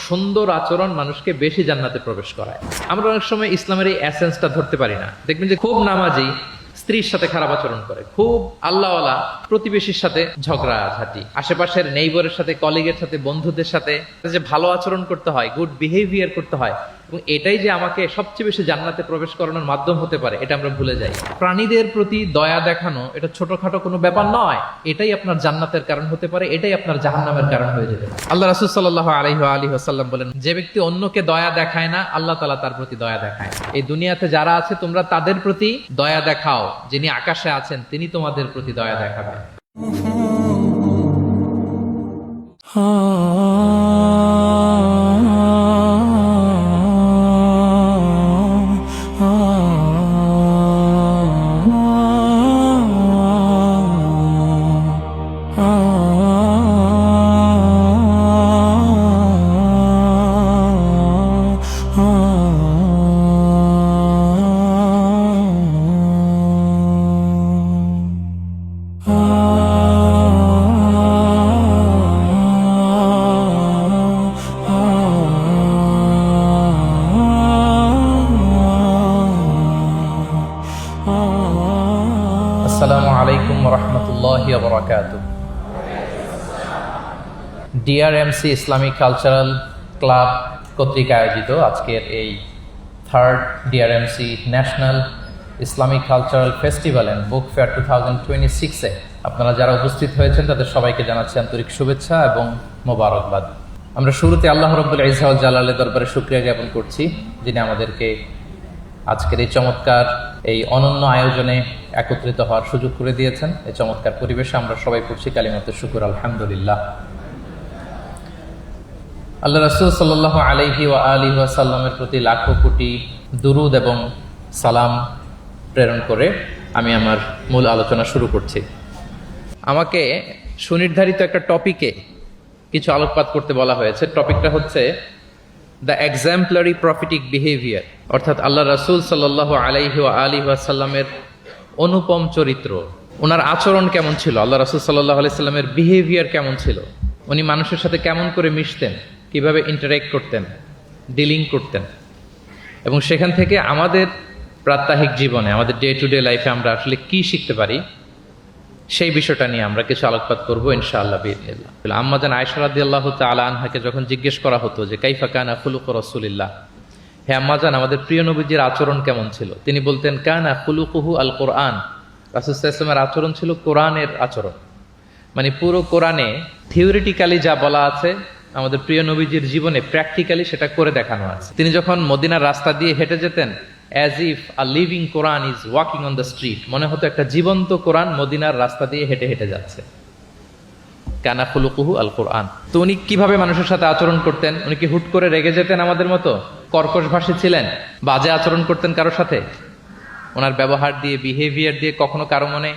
সুন্দর আচরণ মানুষকে বেশি জান্নাতে প্রবেশ করায়। আমরা অনেক সময় ইসলামের এই এসেন্সটা ধরতে পারি না। দেখবেন যে খুব নামাজি স্ত্রীর সাথে খারাপ আচরণ করে, খুব আল্লাহওয়ালা প্রতিবেশীর সাথে ঝগড়াঝাটি, আশেপাশের নেইবরের সাথে, কলিগের সাথে, বন্ধুদের সাথে যে ভালো আচরণ করতে হয়, গুড বিহেভিয়ার করতে হয়, এবং এটাই যে আমাকে সবচেয়ে বেশি জান্নাতে প্রবেশ করানোর মাধ্যম হতে পারে, এটা আমরা ভুলে যাই। প্রাণীদের প্রতি দয়া দেখানো এটা ছোটখাটো কোনো ব্যাপার নয়, এটাই আপনার জান্নাতের কারণ হতে পারে, এটাই আপনার জাহান্নামের কারণ হয়ে যেতে পারে। আল্লাহ রাসূল সাল্লাল্লাহু আলাইহি ওয়া আলিহি ওয়াসাল্লাম বলেন, যে ব্যক্তি অন্যকে দয়া দেখায় না, আল্লাহ তাআলা তার প্রতি দয়া দেখায়। এই দুনিয়াতে যারা আছে তোমরা তাদের প্রতি দয়া দেখাও, যিনি আকাশে আছেন তিনি তোমাদের প্রতি দয়া দেখাবেন। আসসালামু আলাইকুম ওয়া রাহমাতুল্লাহি ওয়া বারাকাতুহু। ডিআরএমসি ইসলামিক কালচারাল ক্লাব কর্তৃক আয়োজিত আজকের এই third DRMC national Islamic cultural festival and book fair 2026-এ আপনারা যারা উপস্থিত হয়েছেন তাদের সবাইকে জানাচ্ছি আন্তরিক শুভেচ্ছা এবং মোবারকবাদ। আমরা শুরুতে আল্লাহ রাব্বুল ইজ্জা ওয়াল জালালের দরবারে শুকরিয়া জ্ঞাপন করছি, যিনি আমাদেরকে আজকের এই চমৎকার এই অনন্য আয়োজনে একত্রিত হওয়ার সুযোগ করে দিয়েছেন। এই চমৎকার পরিবেশে আমরা সবাই পড়ছি কালিমাতে শুকর, আলহামদুলিল্লাহ। আল্লাহ রাসূল সাল্লাল্লাহু আলাইহি ওয়া আলিহি ওয়াসাল্লামের প্রতি লাখো কোটি দুরুদ এবং সালাম প্রেরণ করে আমি আমার মূল আলোচনা শুরু করছি। আমাকে সুনির্ধারিত একটা টপিকে কিছু আলোকপাত করতে বলা হয়েছে। টপিকটা হচ্ছে দ্য এক্সাম্পলারি প্রফিটিক বিহেভিয়ার, অর্থাৎ আল্লাহ রাসূল সাল্লাল্লাহু আলাইহি ওয়া আলিহি ওয়াসাল্লামের অনুপম চরিত্র। ওনার আচরণ কেমন ছিল, আল্লাহ রাসূল সাল্লাল্লাহু আলাইহি সাল্লামের বিহেভিয়ার কেমন ছিল, উনি মানুষের সাথে কেমন করে মিশতেন, কিভাবে ইন্টারেক্ট করতেন, ডিলিং করতেন, এবং সেখান থেকে আমাদের প্রাত্যহিক জীবনে, আমাদের ডে টু ডে লাইফে আমরা আসলে কি শিখতে পারি, সেই বিষয়টা নিয়ে আমরা কিছু আলোকপাত করবো ইনশাআল্লাহ বিইذنিল্লাহ। আম্মা জান আয়েশা রাদিয়াল্লাহু তাআলা আনহাকে যখন জিজ্ঞেস করা হতো যে কাইফা কানা খুলুকু রাসূলিল্লাহ, হে আম্মা জান আমাদের প্রিয় নবীজির আচরণ কেমন ছিল, তিনি বলতেন কানা খুলুকুহু আল কোরআন। রাসূল সাল্লাল্লাহু আলাইহি ওয়াসাল্লামের আচরণ ছিল কোরআনের আচরণ, মানে পুরো কোরআনে থিওরিটিক্যালি যা বলা আছে আমাদের প্রিয় নবীজির জীবনে প্র্যাকটিক্যালি সেটা করে দেখানো আছে। তিনি যখন মদিনার রাস্তা দিয়ে হেঁটে যেতেন, as if a living Quran is walking on the street, মনে হতো একটা জীবন্ত কোরআন মদিনার রাস্তা দিয়ে হেঁটে হেঁটে যাচ্ছে। কানা খুলুকুহু আল কোরআন। তো উনি কিভাবে মানুষের সাথে আচরণ করতেন? উনি কি হুট করে রেগে যেতেন আমাদের মতো, কর্কশ ভাষী ছিলেন, বাজে আচরণ করতেন কারোর সাথে? ওনার ব্যবহার দিয়ে, বিহেভিয়ার দিয়ে কখনো কারো মনে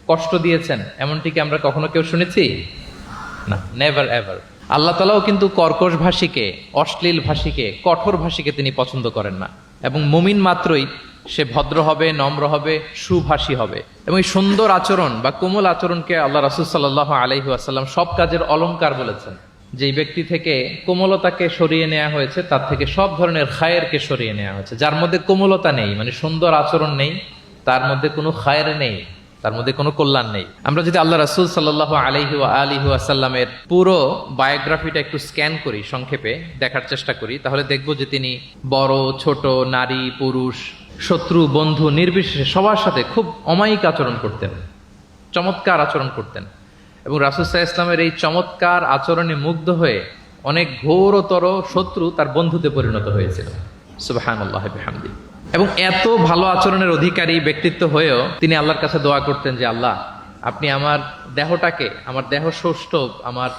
কষ্ট দিয়েছেন এমনটি কি আমরা কখনো কেউ শুনেছি? না, নেভার এভার। আল্লাহ তাআলাও কিন্তু কর্কশ ভাষীকে, অশ্লীল ভাষীকে, কঠোর ভাষীকে তিনি পছন্দ করেন না, এবং মুমিন মাত্রই সে ভদ্র হবে, নম্র হবে, সুভাষী হবে। এবং এই সুন্দর আচরণ বা কোমল আচরণকে আল্লাহ রাসূল সাল্লাল্লাহু আলাইহি ওয়াসাল্লাম সব কাজের অলংকার বলেছেন। যেই ব্যক্তি থেকে কোমলতাকে সরিয়ে নেওয়া হয়েছে তার থেকে সব ধরনের খায়েরকে সরিয়ে নেওয়া হয়েছে। যার মধ্যে কোমলতা নেই, মানে সুন্দর আচরণ নেই, তার মধ্যে কোনো খায়ের নেই, তার মধ্যে কোনো কল্যাণ নেই। আমরা যদি আল্লাহ রাসূল সাল্লাল্লাহু আলাইহি ওয়া আলিহি ওয়াসাল্লামের পুরো বায়োগ্রাফিটা একটু স্ক্যান করি, সংক্ষেপে দেখার চেষ্টা করি, তাহলে দেখব যে তিনি বড় ছোট, নারী পুরুষ, শত্রু বন্ধু নির্বিশেষে সবার সাথে খুব অমায়িক আচরণ করতেন, চমৎকার আচরণ করতেন। এবং রাসূল সাল্লাল্লাহু আলাইহি ওয়াসাল্লামের এই চমৎকার আচরণে মুগ্ধ হয়ে অনেক ঘোরতর শত্রু তার বন্ধুতে পরিণত হয়েছিল। সুবহানাল্লাহি ওয়া বিহামদিহি। এবং এত ভালো আচরণের অধিকারী ব্যক্তিত্ব হয়েও তিনি আল্লাহর কাছে দোয়া করতেন যে আল্লাহ, আপনি আমার দেহটাকে, আমার দেহ সৌষ্ঠব, আমার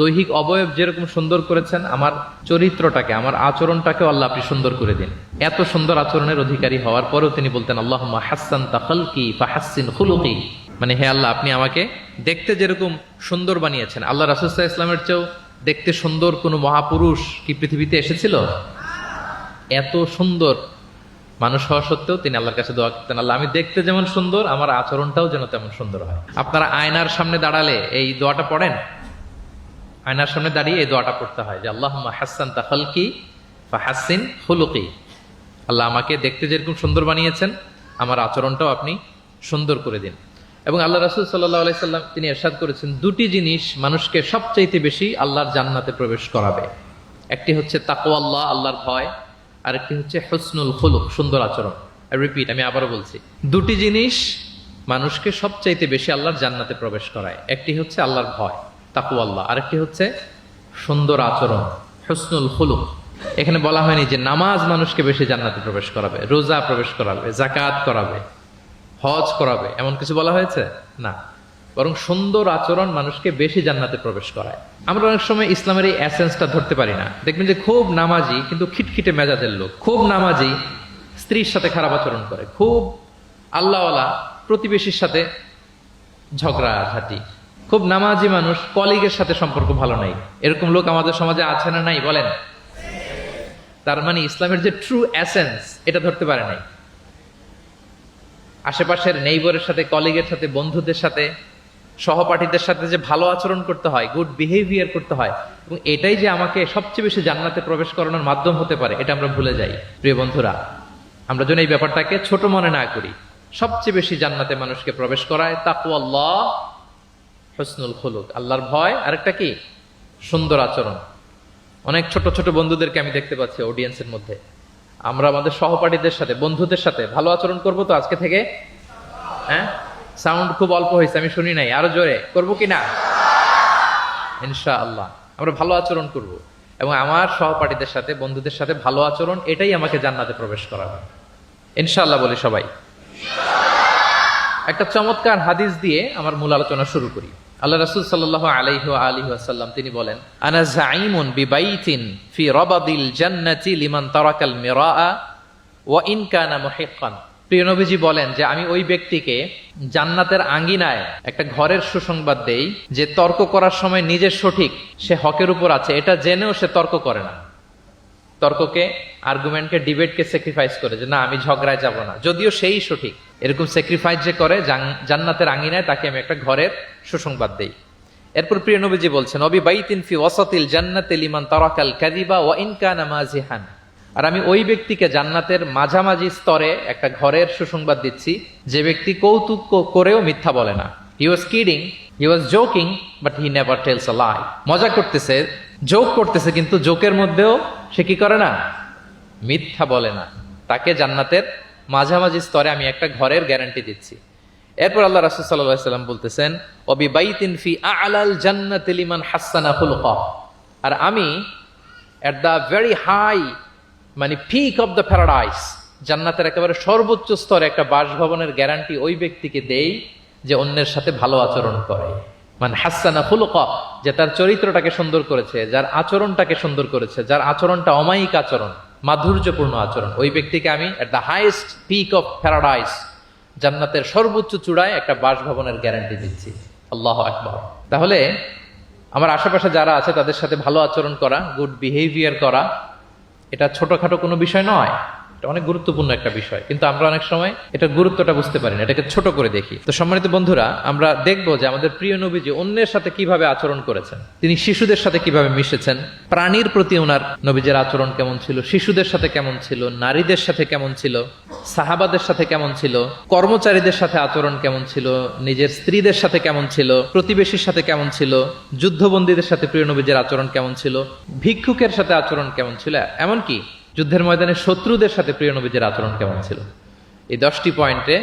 দৈহিক অবয়ব যেরকম সুন্দর করেছেন, আমার চরিত্রটাকে, আমার আচরণটাকেও আল্লাহ আপনি সুন্দর করে দিন। এত সুন্দর আচরণের অধিকারী হওয়ার পরেও তিনি বলতেন আল্লাহুম্মা হাসসানতা খালকি ফাহাসসিন খুলুকি, মানে হে আল্লাহ, আপনি আমাকে দেখতে যেরকম সুন্দর বানিয়েছেন। আল্লাহ রাসূল সাল্লাল্লাহু আলাইহি ওয়াসাল্লামের চেয়েও দেখতে সুন্দর কোনো মহাপুরুষ কি পৃথিবীতে এসেছিল? এত সুন্দর মানুষ হওয়া সত্ত্বেও তিনি আল্লাহর কাছে দোয়া করতেন, আল্লাহ আমি দেখতে যেমন সুন্দর, আমার আচরণটাও যেন তেমন সুন্দর হয়। আপনারা আয়নার সামনে দাঁড়ালে এই দোয়াটা পড়েন? আয়নার সামনে দাঁড়িয়ে এই দোয়াটা পড়তে হয় যে আল্লাহুম্মা হাসসানতা খালকি ফাহাসসিন খুলুকি। আল্লাহ আমাকে দেখতে যেরকম সুন্দর বানিয়েছেন, আমার আচরণটাও আপনি সুন্দর করে দিন। এবং আল্লাহ রাসূল সাল্লাল্লাহু আলাইহি সাল্লাম তিনি ইরশাদ করেছেন, দুটি জিনিস মানুষকে সবচাইতে বেশি আল্লাহর জান্নাতে প্রবেশ করাবে। একটি হচ্ছে তাকওয়াল্লাহ, আল্লাহর ভয়, আর একটি হচ্ছে হুসনুল খুলুক, সুন্দর আচরণ। রিপিট, আমি আবারও বলছি, দুটি জিনিস মানুষকে সবচাইতে বেশি আল্লাহর জান্নাতে প্রবেশ করায়। একটি হচ্ছে আল্লাহর ভয়, তাকওয়াল্লাহ, আরেকটি হচ্ছে সুন্দর আচরণ, হুসনুল খুলুক। এখানে বলা হয়নি যে নামাজ মানুষকে বেশি জান্নাতে প্রবেশ করাবে, রোজা প্রবেশ করাবে, যাকাত করাবে, হজ করাবে, এমন কিছু বলা হয়েছে না। বরং সুন্দর আচরণ মানুষকে বেশি জান্নাতে প্রবেশ করায়। আমরা অনেক সময় ইসলামের এই এসেন্সটা ধরতে পারি না। দেখবেন যে খুব নামাজি কিন্তু খিটখিটে মেজাজের লোক, খুব নামাজি স্ত্রীর সাথে খারাপ আচরণ করে, খুব আল্লাহওয়ালা প্রতিবেশীর সাথে ঝগড়াঝাটি, খুব নামাজি মানুষ কলিগের সাথে সম্পর্ক ভালো নাই। এরকম লোক আমাদের সমাজে আছে না নাই বলেন? তার মানে ইসলামের যে ট্রু এসেন্স এটা ধরতে পারে নাই। আশেপাশের নেইবরের সাথে, কলিগের সাথে, বন্ধুদের সাথে, সহপাঠীদের সাথে যে ভালো আচরণ করতে হয়, গুড বিহেভিয়ার করতে হয়, এবং এটাই যে আমাকে সবচেয়ে বেশি জান্নাতে প্রবেশ করানোর মাধ্যম হতে পারে, এটা আমরা ভুলে যাই। প্রিয় বন্ধুরা, আমরা যেন এই ব্যাপারটাকে ছোট মনে না করি। সবচেয়ে বেশি জান্নাতে মানুষকে প্রবেশ করায় তাকওয়াল্লাহ, হুসনুল খুলুক, আল্লাহর ভয়, আরেকটা কি? সুন্দর আচরণ। অনেক ছোট ছোট বন্ধুদেরকে আমি দেখতে পাচ্ছি অডিয়েন্সের মধ্যে। আমরা আমাদের সহপাঠীদের সাথে, বন্ধুদের সাথে ভালো আচরণ করবো তো আজকে থেকে? হ্যাঁ, সাউন্ড খুব অল্প হয়েছে, আমি শুনি নাই, আরো জোরে করবো কিনা? ইনশাআল্লাহ আমরা ভালো আচরণ করব, এবং আমার সহপাঠীদের সাথে, বন্ধুদের সাথে ভালো আচরণ, এটাই আমাকে জান্নাতে প্রবেশ করাবে ইনশাআল্লাহ। বলি সবাই। একটা চমৎকার হাদিস দিয়ে আমার মূল আলোচনা শুরু করি। আল্লাহ রাসূল সাল্লাল্লাহু আলাইহি ওয়া আলিহি ওয়াসাল্লাম তিনি বলেন, আনা যাঈমুন বিবাইতিন ফি রাবাদিল জান্নাতি লিমান তারাকাল মিরাআ ওয়া ইন কানা মুহিক্কান। প্রিয় নবীজি বলেন যে আমি ওই ব্যক্তিকে জান্নাতের আঙ্গিনায় একটা ঘরের সুসংবাদ দেই যে তর্ক করার সময় নিজের সঠিক, সে হকের উপর আছে, এটা জেনেও সে তর্ক করে না। তর্ককে, আর্গুমেন্টকে, ডিবেটকে স্যাক্রিফাইস করে যে না আমি ঝগড়ায় যাব না, যদিও সেই সঠিক। এরকম স্যাক্রিফাইস যে করে জান্নাতের আঙ্গিনায়, তাকে আমি একটা ঘরের সুসংবাদ দেই। এরপর প্রিয় নবীজি বলছেন, অবি বাইতিন ফি ওয়াসাতিল জান্নাতি লিমান তারাকাল কাযিবা ওয়া ইন কানা মাজিহান। আর আমি ওই ব্যক্তিকে জান্নাতের মাঝামাঝি স্তরে একটা ঘরের সুসংবাদ দিচ্ছি যে ব্যক্তি কৌতুক করেও মিথ্যা বলে না। He was kidding, he was joking, but he never tells a lie. মজা করতেছে, জোক করতেছে, কিন্তু জোকের মধ্যেও সে কি করে না? মিথ্যা বলে না। তাকে জান্নাতের মাঝামাঝি স্তরে আমি একটা ঘরের গ্যারান্টি দিচ্ছি। এরপর আল্লাহ রাসূল সাল্লাল্লাহু আলাইহি ওয়াসাল্লাম বলতেছেন, ওয়াবি বাইতিন ফি আ'লাল জান্নাতি লিমান হাসানা খুলুকা। আর আমি এট দ্য ভেরি হাই, মানে পিক অফ দ্য প্যারাডাইস, জান্নাতের একেবারে সর্বোচ্চ স্তরে একটা বাসভবনের গ্যারান্টি ওই ব্যক্তিকে দেই যে অন্যের সাথে ভালো আচরণ করে। মানে হাসানা খুলুকা, যে তার চরিত্রটাকে সুন্দর করেছে, যার আচরণটাকে সুন্দর করেছে, যার আচরণটা অমায়িক আচরণ, মাধুর্যপূর্ণ আচরণ, ওই ব্যক্তিকে আমি at the highest peak of paradise, জান্নাতের সর্বোচ্চ চূড়ায় একটা বাসভবনের গ্যারান্টি দিচ্ছি। আল্লাহু আকবার। তাহলে আমার আশেপাশে যারা আছে তাদের সাথে ভালো আচরণ করা, গুড বিহেভিয়ার করা, এটা ছোটখাটো কোনো বিষয় নয়, এটা অনেক গুরুত্বপূর্ণ একটা বিষয়। কিন্তু আমরা অনেক সময় এটার গুরুত্বটা বুঝতে পারি না, এটাকে ছোট করে দেখি। তো সম্মানিত বন্ধুরা, আমরা দেখবো যে আমাদের প্রিয় নবীজি অন্যের সাথে কিভাবে আচরণ করেছেন। তিনি শিশুদের সাথে কিভাবে মিশেছেন, প্রাণীর প্রতি ওনার নবীজের আচরণ কেমন ছিল, শিশুদের সাথে কেমন ছিল, নারীদের সাথে কেমন ছিল, সাহাবাদের সাথে কেমন ছিল, কর্মচারীদের সাথে আচরণ কেমন ছিল, নিজের স্ত্রীদের সাথে কেমন ছিল, প্রতিবেশীর সাথে কেমন ছিল, যুদ্ধবন্দীদের সাথে প্রিয় নবীজের আচরণ কেমন ছিল, ভিক্ষুকের সাথে আচরণ কেমন ছিল, এমনকি যুদ্ধের ময়দানে শত্রুদের সাথে প্রিয় নবীজের আচরণ কেমন ছিল। এই 10টি পয়েন্টে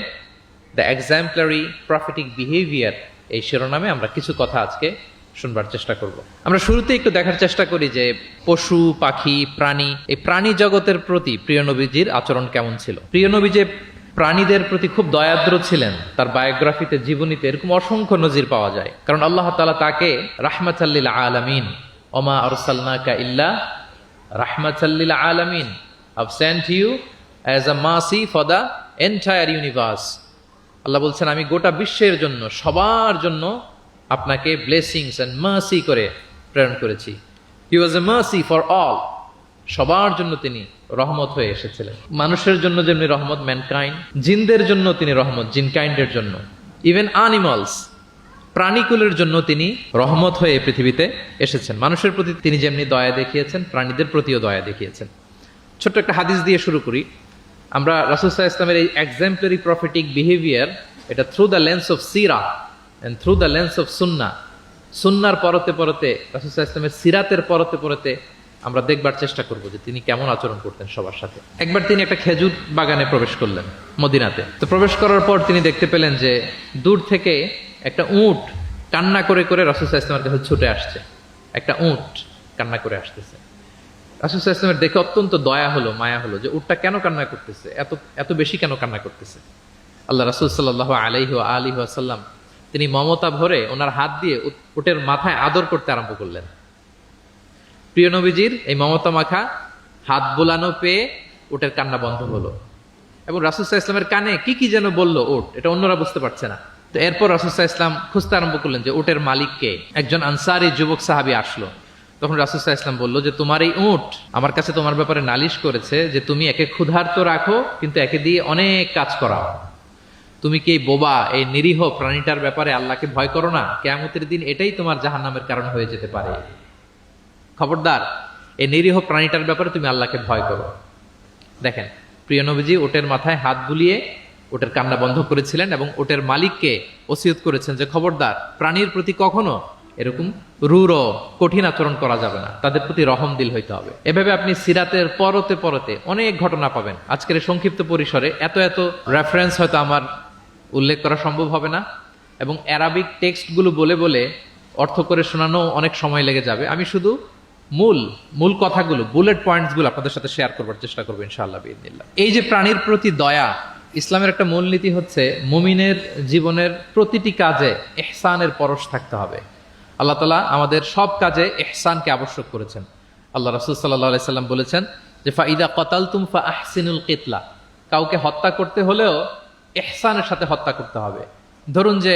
দ্য এক্সাম্পলারি প্রফেটিক বিহেভিয়ার এই শিরোনামে আমরা কিছু কথা আজকে শুনবার চেষ্টা করব। আমরা শুরুতে একটু দেখার চেষ্টা করি যে পশু, পাখি, প্রাণী, এই প্রাণী জগতের প্রতি প্রিয় নবীজির আচরণ কেমন ছিল। প্রিয় নবী যে প্রাণীদের প্রতি খুব দয়াদ্র ছিলেন, তার বায়োগ্রাফিতে, জীবনীতে এরকম অসংখ্য নজির পাওয়া যায়। কারণ আল্লাহ তাআলা তাকে রাহমাতাল লিল আলামিন, ওমা আরসালনাকা ইল্লা রাহমাতাল লিল আলামিন, I've sent you as a mercy for the entire universe। আল্লাহ বলছেন আমি গোটা বিশ্বের জন্য, সবার জন্য আপনাকে ব্লেসিংস এন্ড মার্সি করে প্রেরণ করেছি। He was a mercy for all, সবার জন্য তিনি রহমত হয়ে এসেছিলেন। মানুষের জন্য যেমনি রহমত, ম্যানকাইন্ড, জিনদের জন্য তিনি রহমত, জিনকাইন্ডের জন্য, ইভেন অ্যানিমালস, প্রাণীকুলের জন্য তিনি রহমত হয়ে এই পৃথিবীতে এসেছেন। মানুষের প্রতি তিনি যেমনি দয়া দেখিয়েছেন, প্রাণীদের প্রতিও দয়া দেখিয়েছেন। ছোট্ট একটা হাদিস দিয়ে শুরু করি। আমরা রাসূল সাল্লাল্লাহু আলাইহি ওয়াসাল্লামের এই এক্সাম্পলারি প্রফেটিক বিহেভিয়ার, এটা থ্রু দ্য লেন্স অফ সিরা and through the lens of সুন্নাহ, সুন্নার পরতে পরতে, রাসূল সাল্লাল্লাহু আলাইহি ওয়াসাল্লামের সিরাতের পরতে পরতে আমরা দেখবার চেষ্টা করব যে তিনি কেমন আচরণ করতেন সবার সাথে। একবার তিনি একটা খেজুর বাগানে প্রবেশ করলেন মদিনাতে। তো প্রবেশ করার পর তিনি দেখতে পেলেন যে দূর থেকে একটা উট কান্না করে করে রাসূল সাল্লাল্লাহু আলাইহি ওয়াসাল্লামের কাছে ছুটে আসছে। একটা উট কান্না করে আসতেছে। রাসূল সাল্লাল্লাহু আলাইহি ওয়াসাল্লামের দেখে অত্যন্ত দয়া হলো, মায়া হলো যে উটটা কেন কান্না করতেছে, এত এত বেশি কেন কান্না করতেছে। আল্লাহ রাসূল সাল্লাল্লাহু আলাইহি ওয়াসাল্লাম তিনি মমতা ভরে ওনার হাত দিয়ে উটের মাথায় আদর করতে আরম্ভ করলেন। প্রিয় নবীজির এই মমতা মাখা হাত বোলানো পেয়ে উটের কান্না বন্ধ হলো এবং রাসূল সাল্লাল্লাহু আলাইহি ওয়াসাল্লামের কানে কি কি যেন বললো উট, এটা অন্যরা বুঝতে পারছে না। তো এরপর রাসূল সাল্লাল্লাহু আলাইহি ওয়াসাল্লাম খুঁজতে আরম্ভ করলেন যে উটের মালিক কে। একজন আনসারী যুবক সাহাবী আসলো। তখন রাসূল সাল্লাল্লাহু আলাইহি ওয়াসাল্লাম বললো যে তোমার এই উট আমার কাছে তোমার ব্যাপারে নালিশ করেছে যে তুমি একে ক্ষুধার্ত রাখো কিন্তু একে দিয়ে অনেক কাজ করাও। তুমি কি এই বোবা, এই নিরীহ প্রাণীটার ব্যাপারে আল্লাহকে ভয় করো না? কিয়ামতের দিন এটাই তোমার জাহান্নামের কারণ হয়ে যেতে পারে। খবরদার, এই নিরীহ প্রাণীটার ব্যাপারে তুমি আল্লাহকে ভয় করো। দেখেন, প্রিয় নবীজি ওটের মাথায় হাত বুলিয়ে ওটের কান্না বন্ধ করেছিলেন এবং ওটের মালিককে ওসিয়ত করেছেন যে খবরদার, প্রাণীর প্রতি কখনো এরকম রূঢ় কঠিন আচরণ করা যাবে না, তাদের প্রতি রহম দিল হইতে হবে। এভাবে আপনি সিরাতের পরতে পরতে অনেক ঘটনা পাবেন। আজকের এই সংক্ষিপ্ত পরিসরে এত এত রেফারেন্স হয়তো আমার উল্লেখ করা সম্ভব হবে না এবং অ্যারাবিক টেক্সটগুলো বলে বলে অর্থ করে শোনানো অনেক সময় লেগে যাবে। আমি শুধু মূল কথাগুলো, বুলেট পয়েন্টসগুলো আপনাদের সাথে শেয়ার করবার চেষ্টা করবো ইনশাআল্লাহ বিইذনিল্লাহ। এই যে প্রাণীর প্রতি দয়া, ইসলামের একটা মূলনীতি হচ্ছে মুমিনের জীবনের প্রতিটি কাজে ইহসানের পরশ থাকতে হবে। আল্লাহ তাআলা আমাদের সব কাজে ইহসানকে আবশ্যক করেছেন। আল্লাহ রাসূল সাল্লাল্লাহু আলাইহি সাল্লাম বলেছেন যে ফাইদা কাতালতুম ফাআহসিনুল কিতলা, কাউকে হত্যা করতে হলেও ইহসানের সাথে হত্যা করতে হবে। ধরুন যে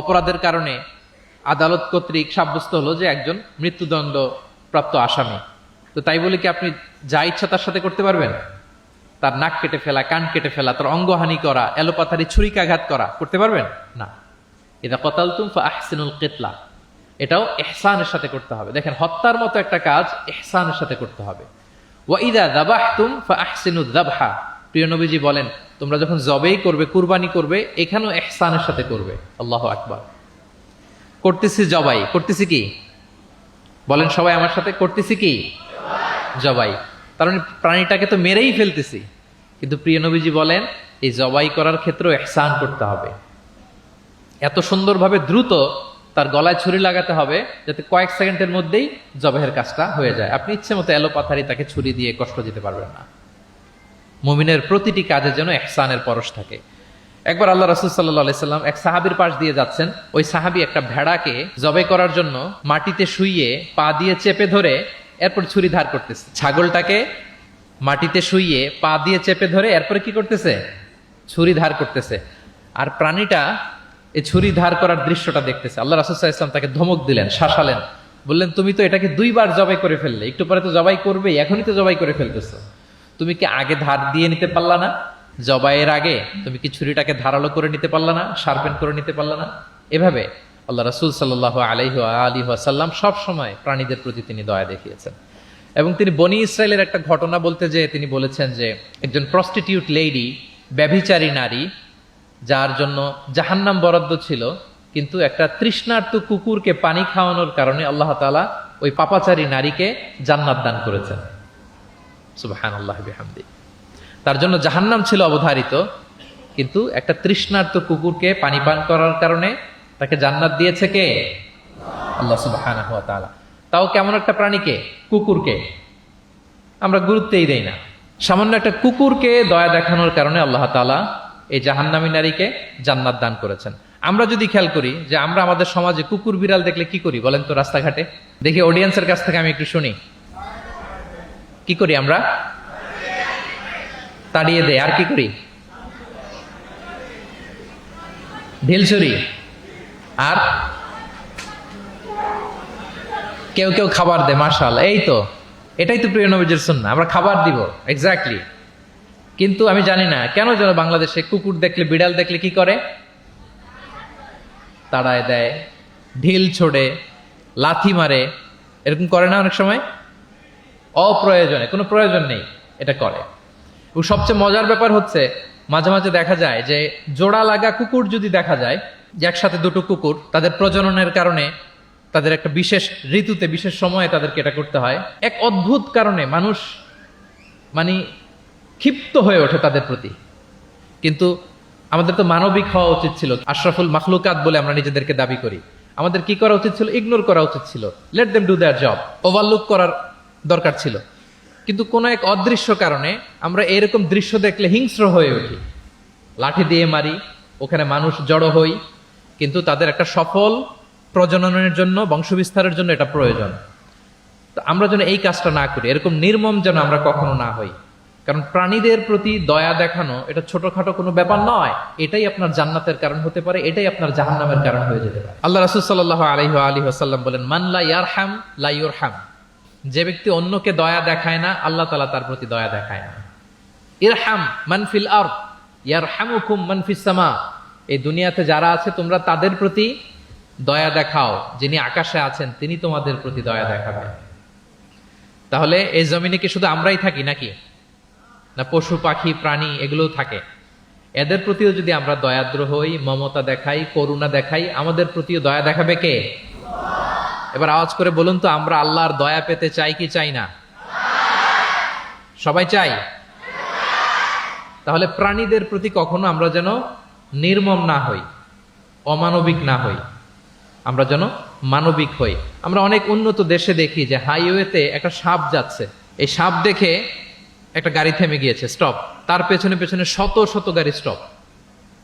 অপরাধের কারণে আদালত কর্তৃক সাব্যস্ত হলো যে একজন মৃত্যুদণ্ড প্রাপ্ত আসামি, তো তাই বলে কি আপনি যা ইচ্ছা তার সাথে করতে পারবেন? তার নাক কেটে ফেলা, কান কেটে ফেলা, তার অঙ্গহানি করা, এলোপাথারি ছুরিকাঘাত করা করতে পারবেন না। ইদা কাতালতুম ফাআহসিনুল কিতলা, এটাও ইহসানের সাথে করতে হবে। দেখেন, হত্যার মতো একটা কাজ ইহসানের সাথে করতে হবে। ওয়া ইদা যাবাহতুম ফাআহসিনুয যাবহা, প্রিয় নবীজি বলেন তোমরা যখন জবেই করবে, কুরবানি করবে, এখানেও ইহসানের সাথে করবে। আল্লাহু আকবার। করতেছি জবাই, করতেছি কি বলেন সবাই আমার সাথে, করতেছি কি জবাই। তার মানে প্রাণীটাকে তো মেরেই ফেলতেছি, কিন্তু প্রিয় নবীজি বলেন এই জবাই করার ক্ষেত্রেও ইহসান করতে হবে। এত সুন্দরভাবে দ্রুত তার গলায় ছুরি লাগাতে হবে যাতে কয়েক সেকেন্ডের মধ্যেই জবাইয়ের কাজটা হয়ে যায়। আপনি ইচ্ছে মতো এলোপাথারি তাকে ছুরি দিয়ে কষ্ট দিতে পারবেন না। মুমিনের প্রতিটি কাজের যেন ইহসানের পরশ থাকে। একবার আল্লাহ রাসূল সাল্লাল্লাহু আলাইহি সাল্লাম এক সাহাবীর পাশ দিয়ে যাচ্ছেন। ওই সাহাবী একটা ভেড়াকে জবাই করার জন্য মাটিতে শুইয়ে পা দিয়ে চেপে ধরে এরপর ছুরি ধার করতেছে। ছাগলটাকে মাটিতে শুইয়ে পা দিয়ে চেপে ধরে এরপরে কি করতেছে? ছুরি ধার করতেছে। আর প্রাণীটা এই ছুরি ধার করার দৃশ্যটা দেখতেছে। আল্লাহ রাসূল সাল্লাল্লাহু আলাইহি সাল্লাম তাকে ধমক দিলেন, শাসালেন, বললেন তুমি তো এটাকে 2 বার জবাই করে ফেললে, একটু পরে তো জবাই করবেই, এখনই তো জবাই করে ফেলতেছো। তুমি কি আগে ধার দিয়ে নিতে পারলা না? জবাইয়ের আগে তুমি কি ছুরিটাকে ধারালো করে নিতে পারলা না? শার্পেন করে নিতে পারলা না? এভাবে আল্লাহ রাসূল সাল্লাল্লাহু আলাইহি ওয়াসাল্লাম সব সময় প্রাণীদের প্রতি তিনি দয়া দেখিয়েছেন। এবং তিনি বনি ইসরায়েলের একটা ঘটনা বলতে যেয়ে তিনি বলেছেন যে একজন প্রস্টিটিউট লেডি, ব্যভিচারী নারী, যার জন্য জাহান্নাম বরাদ্দ ছিল, কিন্তু একটা তৃষ্ণার্ত কুকুরকে পানি খাওয়ানোর কারণে আল্লাহ তাআলা ওই পাপাচারী নারীকে জান্নাত দান করেছেন। সুবহানাল্লাহ বিহামদি। তার জন্য জাহান্নাম ছিল অবধারিত, কিন্তু একটা তৃষ্ণার্ত কুকুরকে পানি পান করার কারণে তাকে জান্নাত দিয়েছে কে? আল্লাহ সুবহানাহু ওয়া তাআলা। তাও কেমন একটা প্রাণীকে? কুকুরকে। আমরা গুরুত্বই দেই না। সামান্য একটা কুকুরকে দয়া দেখানোর কারণে আল্লাহ তাআলা এই জাহান্নামী নারীকে জান্নাত দান করেছেন। আমরা যদি খেয়াল করি যে আমরা আমাদের সমাজে কুকুর বিড়াল দেখলে কি করি বলেন তো? রাস্তাঘাটে দেখি, অডিয়েন্সের কাছ থেকে আমি একটু শুনি, কি করি আমরা? তাড়িয়ে দেয়। আর কি করি? ঢিল ছুরি। আর কেউ কেউ খাবার দেয়। মাশাআল্লাহ, এই তো, এটাই তো প্রিয় নবীজির সুন্নাহ, আমরা খাবার দিব। এক্স্যাক্টলি। কিন্তু আমি জানি না কেন যেন বাংলাদেশে কুকুর দেখলে, বিড়াল দেখলে কি করে? তাড়ায় দেয়, ঢিল ছোড়ে, লাথি মারে, এরকম করে না অনেক সময়? অপ্রয়োজনে, কোনো প্রয়োজন নেই এটা করে। এবং সবচেয়ে মজার ব্যাপার হচ্ছে মাঝে মাঝে দেখা যায় যে জোড়া লাগা কুকুর যদি দেখা যায়, যে একসাথে দুটো কুকুর, তাদের প্রজননের কারণে তাদের একটা বিশেষ ঋতুতে বিশেষ সময়ে তাদেরকে এটা করতে হয়, এক অদ্ভুত কারণে মানুষ মানে ক্ষিপ্ত হয়ে ওঠে তাদের প্রতি। কিন্তু আমাদের তো মানবিক হওয়া উচিত ছিল, আশরাফুল মাখলুকাত বলে আমরা নিজেদেরকে দাবি করি। আমাদের কি করা উচিত ছিল? ইগনোর করা উচিত ছিল, let them do there job, overlook করার দরকার ছিল। কিন্তু কোনো এক অদৃশ্য কারণে আমরা এরকম দৃশ্য দেখলে হিংস্র হয়ে উঠি, লাঠি দিয়ে মারি, ওখানে মানুষ জড়ো হই। কিন্তু তাদের একটা সফল প্রজননের জন্য, বংশবিস্তারের জন্য এটা প্রয়োজন। তো আমরা যেন এই কাজটা না করি, এরকম নির্মম যেন আমরা কখনো না হই। কারণ প্রাণীদের প্রতি দয়া দেখানো এটা ছোটখাটো কোনো ব্যাপার নয়, এটাই আপনার জান্নাতের কারণ হতে পারে, এটাই আপনার জাহান্নামের কারণ হয়ে যেতে পারে। আল্লাহ রাসূল সাল্লাল্লাহু আলাইহি ওয়াসাল্লাম বলেন, মান লা ইয়ারহাম লা ইউরহাম। যে ব্যক্তি অন্যকে দয়া দেখায় না, আল্লাহ তাআলা তার প্রতি দয়া দেখায় না। ইরহাম মান ফিল আরদ ইয়ারহামুকুম মান ফিস সামা। এই দুনিয়াতে যারা আছে তোমরা তাদের প্রতি দয়া দেখাও, যিনি আকাশে আছেন তিনি তোমাদের প্রতি দয়া দেখাবেন। তাহলে এই জমিনে কি শুধু আমরাই থাকি নাকি? না পশু পাখি প্রাণী এগুলোও থাকে? এদের প্রতিও যদি আমরা দয়াদ্র হই, মমতা দেখাই, করুণা দেখাই, আমাদের প্রতিও দয়া দেখাবে কে? এবার আওয়াজ করে বলুন তো, আমরা আল্লাহর দয়া পেতে চাই কি চাই না? সবাই চাই। তাহলে প্রাণীদের প্রতি কখনো আমরা যেন নির্মম না হই, অমানবিক না হই, আমরা যেন মানবিক হই। আমরা অনেক উন্নত দেশে দেখি যে হাইওয়েতে একটা সাপ যাচ্ছে, এই সাপ দেখে একটা গাড়ি থেমে গিয়েছে, স্টপ, তার পেছনে পেছনে শত শত গাড়ি স্টপ।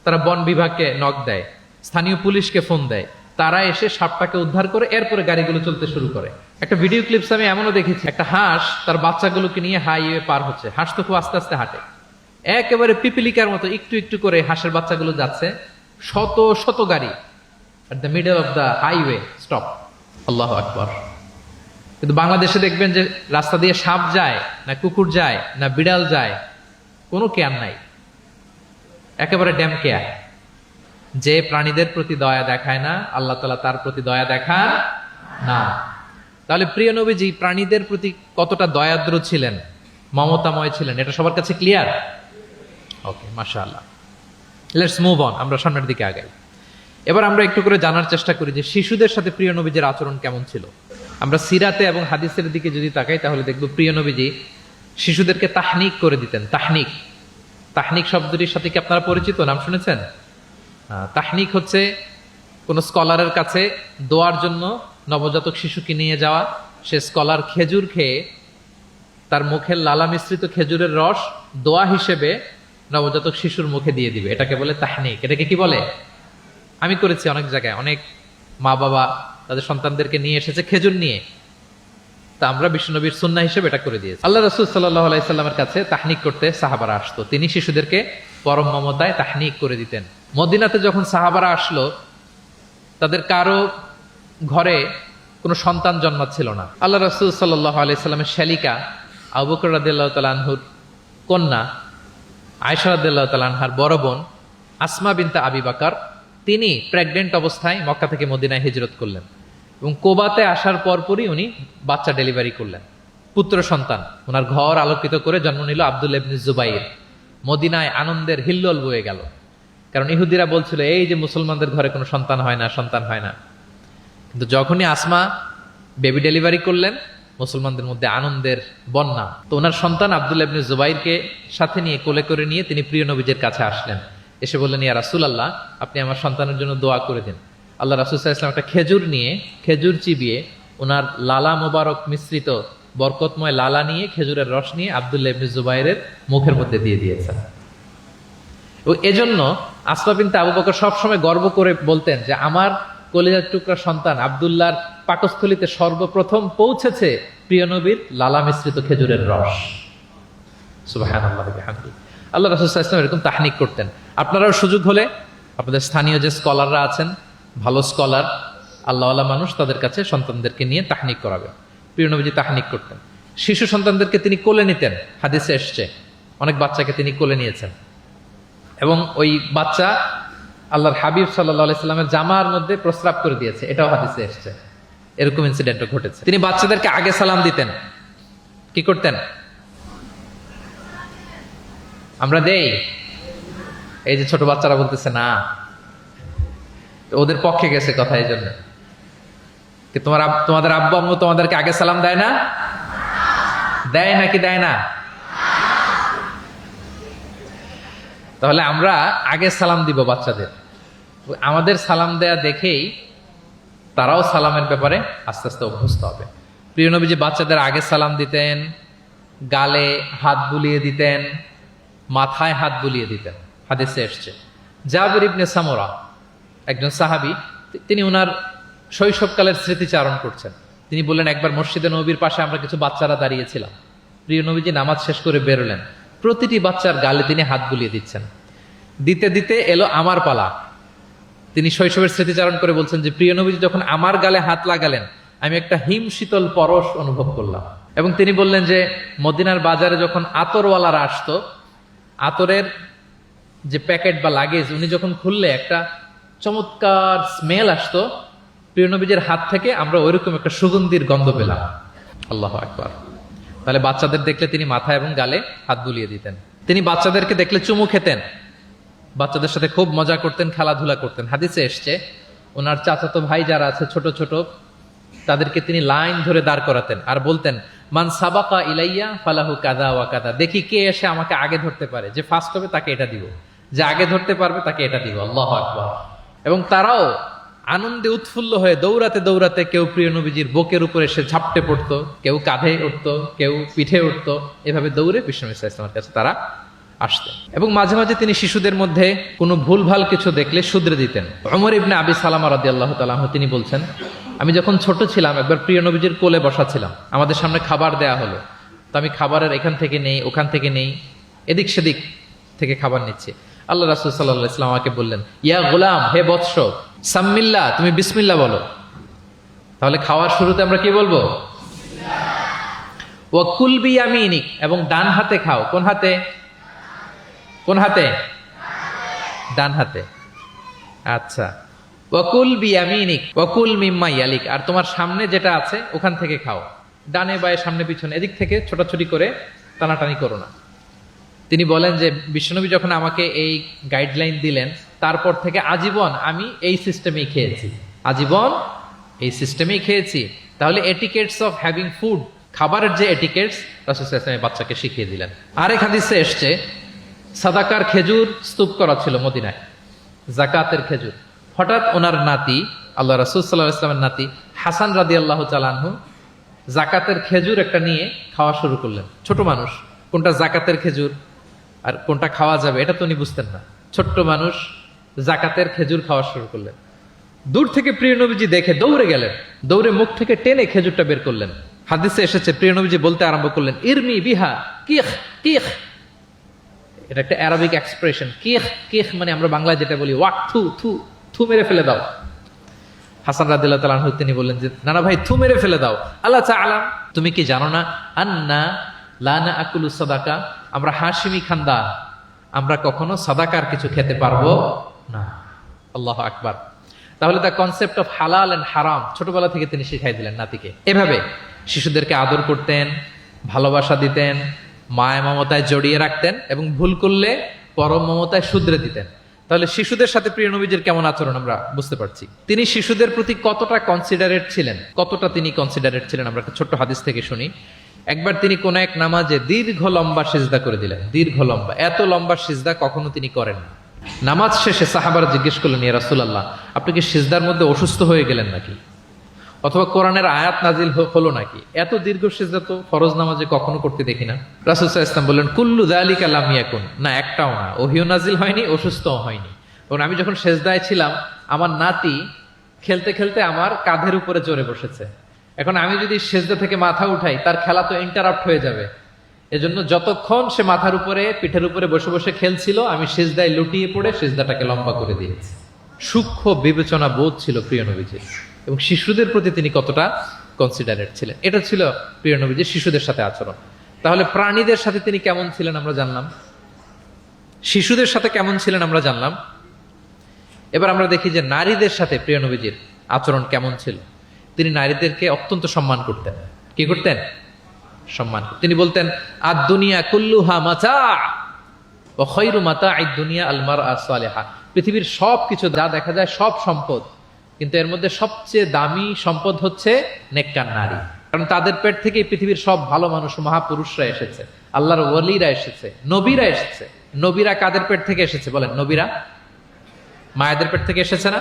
তারা বন বিভাগকে নক দেয়, স্থানীয় পুলিশকে ফোন দেয়, তারা এসে সাপটাকে উদ্ধার করে এরপরে গাড়িগুলো চলতে শুরু করে। একটা ভিডিও ক্লিপস আমি এমনও দেখেছি, একটা হাঁস তার বাচ্চাগুলোকে নিয়ে হাইওয়ে পার হচ্ছে, হাঁস তো খুব আস্তে আস্তে হাঁটে, একেবারে পিপিলিকার মতো একটু একটু করে হাঁসের বাচ্চাগুলো যাচ্ছে, শত শত গাড়ি at the middle of the highway stop. আল্লাহু আকবার। কিন্তু বাংলাদেশে দেখবেন যে রাস্তা দিয়ে সাপ যায় না, কুকুর যায় না, বিড়াল যায়, কোনো কেয়ার নাই, একেবারে ড্যাম কেয়ার। যে প্রাণীদের প্রতি দয়া দেখায় না, আল্লাহ তাআলা তার প্রতি দয়া দেখান না। তাহলে প্রিয় নবীজি প্রাণীদের প্রতি কতটা দয়াদ্র ছিলেন, মমতাময় ছিলেন, এটা সবার কাছে ক্লিয়ার? ওকে, মাশাআল্লাহ। লেটস মুভ অন, আমরা সামনের দিকে আগাই। এবার আমরা একটু করে জানার চেষ্টা করি যে শিশুদের সাথে প্রিয় নবীজির আচরণ কেমন ছিল। আমরা সিরাতে এবং হাদিসের দিকে যদি তাকাই তাহলে দেখব প্রিয় নবীজি শিশুদেরকে তাহনিক করে দিতেন। তাহনিক, তাহনিক শব্দটির সাথে কি আপনারা পরিচিত? নাম শুনেছেন? তাহনিক হচ্ছে কোন স্কলারের কাছে দোয়ার জন্য নবজাতক শিশুকে নিয়ে যাওয়া, সে স্কলার খেজুর খেয়ে তার মুখের লালা মিশ্রিত খেজুরের রস দোয়া হিসেবে নবজাতক শিশুর মুখে দিয়ে দিবে, এটাকে বলে তাহনিক। এটাকে কি বলে? আমি করেছি অনেক জায়গায়, অনেক মা বাবা তাদের সন্তানদেরকে নিয়ে এসেছে খেজুর নিয়ে, তা আমরা বিশ্বনবীর সুন্নাহ হিসেবে এটা করে দিয়েছি। আল্লাহ রাসূল সাল্লাল্লাহু আলাইহি সাল্লামের কাছে তাহনিক করতে সাহাবারা আসতো, তিনি শিশুদেরকে পরম মমতায় তাহনিক করে দিতেন। মদিনাতে যখন সাহাবারা আসলো, তাদের কারো ঘরে কোনো সন্তান জন্মাচ্ছিল না। আল্লাহ রাসূল সাল্লাল্লাহু আলাইহি সাল্লামের শ্যালিকা আবু বকর রাদিয়াল্লাহু তাআলা আনহুর কন্যা আয়েশা রাদিয়াল্লাহু তাআলা আনহার বড় বোন আসমা বিনতে আবি বকর, তিনি প্রেগনেন্ট অবস্থায় মক্কা থেকে মদিনায় হিজরত করলেন এবং কোবাতে আসার পরপরই উনি বাচ্চা ডেলিভারি করলেন, পুত্র সন্তান। ওনার ঘর আলোকিত করে জন্ম নিল আব্দুল্লাহ ইবনে জুবাইর। মদিনায় আনন্দের হিল্লোল বয়ে গেল, কারণ ইহুদিরা বলছিল এই যে মুসলমানদের ঘরে কোনো সন্তান হয় না, সন্তান হয় না। কিন্তু যখনই আসমা বেবি ডেলিভারি করলেন, মুসলমানদের মধ্যে আনন্দের বন্যা। তো ওনার সন্তান আব্দুল্লাহ ইবনে জুবাইরকে সাথে নিয়ে কোলে করে নিয়ে তিনি প্রিয় নবীজের কাছে আসলেন, এসে বললেন, ইয়া রাসূলুল্লাহ, আপনি আমার সন্তানের জন্য দোয়া করে দিন। আল্লাহ রাসূল সাল্লাল্লাহু আলাইহি ওয়াসাল্লাম একটা খেজুর নিয়ে, খেজুর চিবিয়ে ওনার লালা মোবারক মিশ্রিত বরকতময় লালা নিয়ে, খেজুরের রস নিয়ে আব্দুল্লাহ ইবনে জুবাইরের মুখের মধ্যে দিয়ে দিয়েছেন। ও এজন্য আসমা বিনতে আবু বকর সবসময় গর্ব করে বলতেন যে আমার কলিজার টুকরা সন্তান আব্দুল্লাহর পাকস্থলীতে সর্বপ্রথম পৌঁছেছে প্রিয় নবীর লালা মিশ্রিত খেজুরের রস। সুবহানাল্লাহ ওয়া বিহামদিহি। আল্লাহ রাসূল সাল্লাল্লাহু আলাইহি ওয়াসাল্লাম এরকম তাহনিক করতেন। আপনারাও সুযোগ হলে আপনাদের স্থানীয় যে স্কলাররা আছেন, ভালো স্কলার, আল্লাহওয়ালা মানুষ, তাদের কাছে সন্তানদেরকে নিয়ে তাহনিক করাবেন। প্রিয় নবীজি তাহনিক করতেন। শিশু সন্তানদেরকে তিনি কোলে নিতেন, হাদিসে এসছে অনেক বাচ্চাকে তিনি কোলে নিয়েছেন এবং ওই বাচ্চা আল্লাহর হাবিব সাল্লাল্লাহু আলাইহি সাল্লামের জামার মধ্যে প্রস্রাব করে দিয়েছে, এটাও হাদিসে এসেছে। এরকম ইনসিডেন্টও ঘটেছে। তিনি বাচ্চাদেরকে আগে সালাম দিতেন। কি করতেন? আমরা দেই, এই যে ছোট বাচ্চারা বলতেছে না, ওদের পক্ষে গেছে কথা। এই জন্য কি তোমাদের আব্বু আম্মু তোমাদেরকে আগে সালাম দেয় না? দেয় নাকি দেয় না? তাহলে আমরা আগে সালাম দিব বাচ্চাদের। আমাদের সালাম দেয়া দেখেই তারাও সালামের ব্যাপারে আস্তে আস্তে অভ্যস্ত হবে। প্রিয় নবীজি বাচ্চাদের আগে সালাম দিতেন, গালে হাত বুলিয়ে দিতেন, মাথায় হাত বুলিয়ে দিতেন। হাদিসে এসছে। জাবির ইবনে সামুরা একজন সাহাবী, তিনি ওনার শৈশবকালের স্মৃতিচারণ করছেন। তিনি বললেন, একবার মসজিদে নবীর পাশে আমরা কিছু বাচ্চারা দাঁড়িয়েছিলাম। প্রিয় নবীজি নামাজ শেষ করে বেরোলেন, প্রতিটি বাচ্চার গালে তিনি হাত বুলিয়ে দিচ্ছেন। দিতে দিতে এলো আমার পালা। তিনি শৈশবের স্মৃতিচারণ করে বলছেন যে প্রিয় নবীজি যখন আমার গালে হাত লাগালেন, আমি একটা হিম শীতল পরশ অনুভব করলাম। এবং তিনি বললেন যে মদিনার বাজারে যখন আতরওয়ালারা আসতো, আতরের যে প্যাকেট বা লাগেজ উনি যখন খুললে একটা চমৎকার স্মেল আসতো, প্রিয় নবীজির হাত থেকে আমরা ওইরকম একটা সুগন্ধির গন্ধ পেলাম। আল্লাহু আকবার। তাহলে বাচ্চাদের দেখলে তিনি মাথায় এবং গালে হাত বুলিয়ে দিতেন। তিনি বাচ্চাদেরকে দেখলে চুমু খেতেন, বাচ্চাদের সাথে খুব মজা করতেন, খেলাধুলা করতেন। হাদিসে এসছে ওনার চাচাতো ভাই যারা আছে ছোট ছোট, তাদেরকে তিনি লাইন ধরে দাঁড় করাতেন আর বলতেন, মান সাবাকা ইলাইয়া ফালাহু কাদা ওয়া কাদা। দেখি কে এসে আমাকে আগে ধরতে পারে, যে ফার্স্ট হবে তাকে এটা দিব, যে আগে ধরতে পারবে তাকে এটা দিব। আল্লাহু আকবার। এবং তারাও আনন্দে উৎফুল্ল হয়ে দৌড়াতে দৌড়াতে কেউ প্রিয় নবীজির বুকের উপরে এসে ঝাপটে পড়তো, কেউ কাঁধে উঠতো, কেউ পিঠে উঠতো। এভাবে দৌড়ে বিষ্ণু ইসলামের কাছে তারা আসতেন। এবং মাঝে মাঝে তিনি শিশুদের মধ্যে কোনো ভুলভাল কিছু দেখলে শুধরে দিতেন। ওমর ইবনে আবি সালামা রাদিয়াল্লাহু তাআলা আনহু তিনি বলছেন, আমি যখন ছোট ছিলাম একবার প্রিয় নবীজির কোলে বসা ছিলাম, আমাদের সামনে খাবার দেয়া হলো, তো আমি খাবারের এখান থেকে নেই ওখান থেকে নেই, এদিক সেদিক থেকে খাবার নিচ্ছি। আল্লাহ রাসূল সাল্লাল্লাহু আলাইহি ওয়াসাল্লাম আমাকে বললেন, ইয়া গোলাম, হে বৎস, সাম্মিল্লাহ, তুমি বিসমিল্লাহ বলো। তাহলে খাওয়ার শুরুতে আমরা কি বলবো? ওয়া কুল বিয়ামিনিক, এবং ডান হাতে খাও। কোন হাতে? কোন হাতে? ডান হাতে। আচ্ছা। ওয়াকুল বিয়ামিনিক ওয়াকুল মিম্মা ইয়ালিক, আর তোমার সামনে যেটা আছে ওখান থেকে খাও। ডানে বায়ে সামনে পিছনে এদিক থেকে ছোটাছুটি করে টানাটানি করো না। তিনি বলেন যে বিশ্বনবী যখন আমাকে এই গাইডলাইন দিলেন, তারপর থেকে আজীবন আমি এই সিস্টেমেই খেয়েছি, আজীবন এই সিস্টেমেই খেয়েছি। তাহলে এটিকেটস অফ হ্যাভিং ফুড, খাবারের যে এটিকেটস রাসূল সাল্লাল্লাহু আলাইহি ওয়াসাল্লাম বাচ্চাকে শিখিয়ে দিলেন। আরেক হাদিসে এসছে সাদাকার খেজুর স্তূপ করা ছিল মদিনায়, যাকাতের খেজুর। হঠাৎ ওনার নাতি, আল্লাহ রাসূল সাল্লাল্লাহু আলাইহি ওয়াসাল্লামের নাতি হাসান রাদিয়াল্লাহু তাআলা আনহু যাকাতের খেজুর একটা নিয়ে খাওয়া শুরু করলেন। ছোট মানুষ, কোনটা যাকাতের খেজুর আর কোনটা খাওয়া যাবে এটা তো উনি বুঝতেন না। ছোট্ট মানুষ যাকাতের খেজুর খাওয়া শুরু করলেন। দূর থেকে প্রিয় নবীজি দেখে দৌড়ে গেলেন, দৌড়ে মুখ থেকে টেনে খেজুরটা বের করলেন। হাদিসে এসেছে প্রিয় নবীজি বলতে আরম্ভ করলেন, ইরমি বিহা কিখ কিখ। এটা একটা আরবিক এক্সপ্রেশন। কিখ কিখ মানে আমরা বাংলায় যেটা বলি ওয়াক, থু থু, থু মেরে ফেলে দাও। হাসান রাদিয়াল্লাহু তাআলা আনহু তিনি বললেন যে না না ভাই, থু মেরে ফেলে দাও। আল্লাহ তাআলা, তুমি কি জানো না, আন্না লা নাআকুলু সাদাকা, আমরা হাশিমি খানদান, আমরা কখনো সাদাকার কিছু খেতে পারবো না। আল্লাহু আকবার। তাহলে দ্য কনসেপ্ট অফ হালাল এন্ড হারাম ছোটবেলা থেকে তিনি শিখাই দিলেন নাতিকে। এভাবে শিশুদেরকে আদর করতেন, ভালোবাসা দিতেন, মায়া মমতায় জড়িয়ে রাখতেন এবং ভুল করলে পরম মমতায় শুধরে দিতেন। তাহলে শিশুদের সাথে প্রিয় নবীজির কেমন আচরণ আমরা বুঝতে পারছি। তিনি শিশুদের প্রতি কতটা কনসিডারেট ছিলেন, কতটা তিনি কনসিডারেট ছিলেন আমরা একটা ছোট্ট হাদিস থেকে শুনি। একবার তিনি কোন এক নামাজে দীর্ঘ লম্বা সিজদা করে দিলেন, দীর্ঘ লম্বা। এত লম্বা সিজদা কখনো তিনি করেন না। নামাজ শেষে সাহাবারা জিজ্ঞেস করলেন, ইয়া রাসূলুল্লাহ, আপনি কি সিজদার মধ্যে অসুস্থ হয়ে গেলেন নাকি, অথবা কোরআনের আয়াত নাজিল হলো নাকি? এত দীর্ঘ সিজদা তো ফরজ নামাজে কখনো করতে দেখি না। রাসূল সাল্লাল্লাহু আলাইহি ওয়াসাল্লাম বললেন, কুল্লু যালিকা লাম ইয়াকুন, না একটাও না, ওহিও নাজিল হয়নি, অসুস্থও হয়নি। এবং আমি যখন সিজদায় ছিলাম, আমার নাতি খেলতে খেলতে আমার কাঁধের উপরে চড়ে বসেছে। এখন আমি যদি সিজদা থেকে মাথা উঠাই, তার খেলা তো ইন্টারাপ্ট হয়ে যাবে। এজন্য যতক্ষণ সে মাথার উপরে পিঠের উপরে বসে বসে খেলছিল, আমি সিজদায় লুটিয়ে পড়ে সিজদাটাকে লম্বা করে দিয়েছি। সূক্ষ্ম বিবেচনা বোধ ছিল প্রিয় নবীজির, এবং শিশুদের প্রতি তিনি কতটা কনসিডারেট ছিলেন, এটা ছিল প্রিয় নবীজির শিশুদের সাথে আচরণ। তাহলে প্রাণীদের সাথে তিনি কেমন ছিলেন আমরা জানলাম, শিশুদের সাথে কেমন ছিলেন আমরা জানলাম। এবার আমরা দেখি যে নারীদের সাথে প্রিয় নবীজির আচরণ কেমন ছিল। তিনি নারীদেরকে অত্যন্ত সম্মান করতেন। কি করতেন? সম্মান। তিনি বলতেন, আদ দুনিয়া কুল্লুহা মাতা ওয়া খায়রু মাতা'আদ দুনিয়া আল মারআ সালিহা। পৃথিবীর সবকিছু যা দেখা যায় সব সম্পদ, কিন্তু এর মধ্যে সবচেয়ে দামি সম্পদ হচ্ছে নেককার নারী। কারণ তাদের পেট থেকে পৃথিবীর সব ভালো মানুষ, মহাপুরুষরা এসেছে, আল্লাহর ওয়ালিরা এসেছে, নবীরা এসেছে। নবীরা কাদের পেট থেকে এসেছে বলেন? নবীরা মায়েদের পেট থেকে এসেছে না?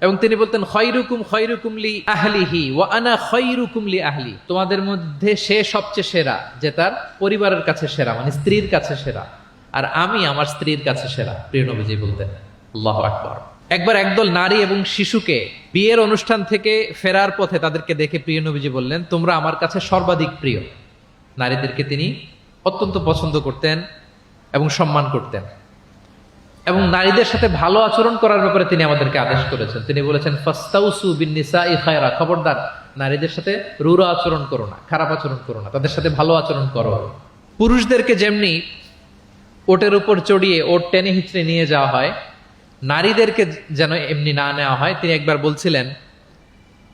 এবং তিনি বলতেন, খায়রুকুম খায়রুকুম লি আহলিহি ওয়া আনা খায়রুকুম লি আহলি। তোমাদের মধ্যে সে সবচেয়ে সেরা যে তার পরিবারের কাছে সেরা, মানে স্ত্রীর কাছে সেরা, আর আমি আমার স্ত্রীর কাছে সেরা। প্রিয় নবীজি বলতেন। আল্লাহু আকবার। একবার একদল নারী এবং শিশুকে বিয়ের অনুষ্ঠান থেকে ফেরার পথে তাদেরকে দেখে প্রিয় নবীজি বললেন, তোমরা আমার কাছে সর্বাধিক প্রিয়। নারীদেরকে তিনি অত্যন্ত পছন্দ করতেন এবং সম্মান করতেন, এবং নারীদের সাথে ভালো আচরণ করার ব্যাপারে তিনি আমাদেরকে আদেশ করেছেন। তিনি বলেছেন, ফাস্তাউসু বিন-নিসাই খায়রা, খবরদার নারীদের সাথে রূঢ় আচরণ করো না, খারাপ আচরণ করো না, তাদের সাথে ভালো আচরণ করো। পুরুষদেরকে যেমনি ওটের উপর চড়িয়ে ওট টেনে হিচড়ে নিয়ে যাওয়া হয়, নারীদেরকে যেন এমনি না নেওয়া হয়। তিনি একবার বলছিলেন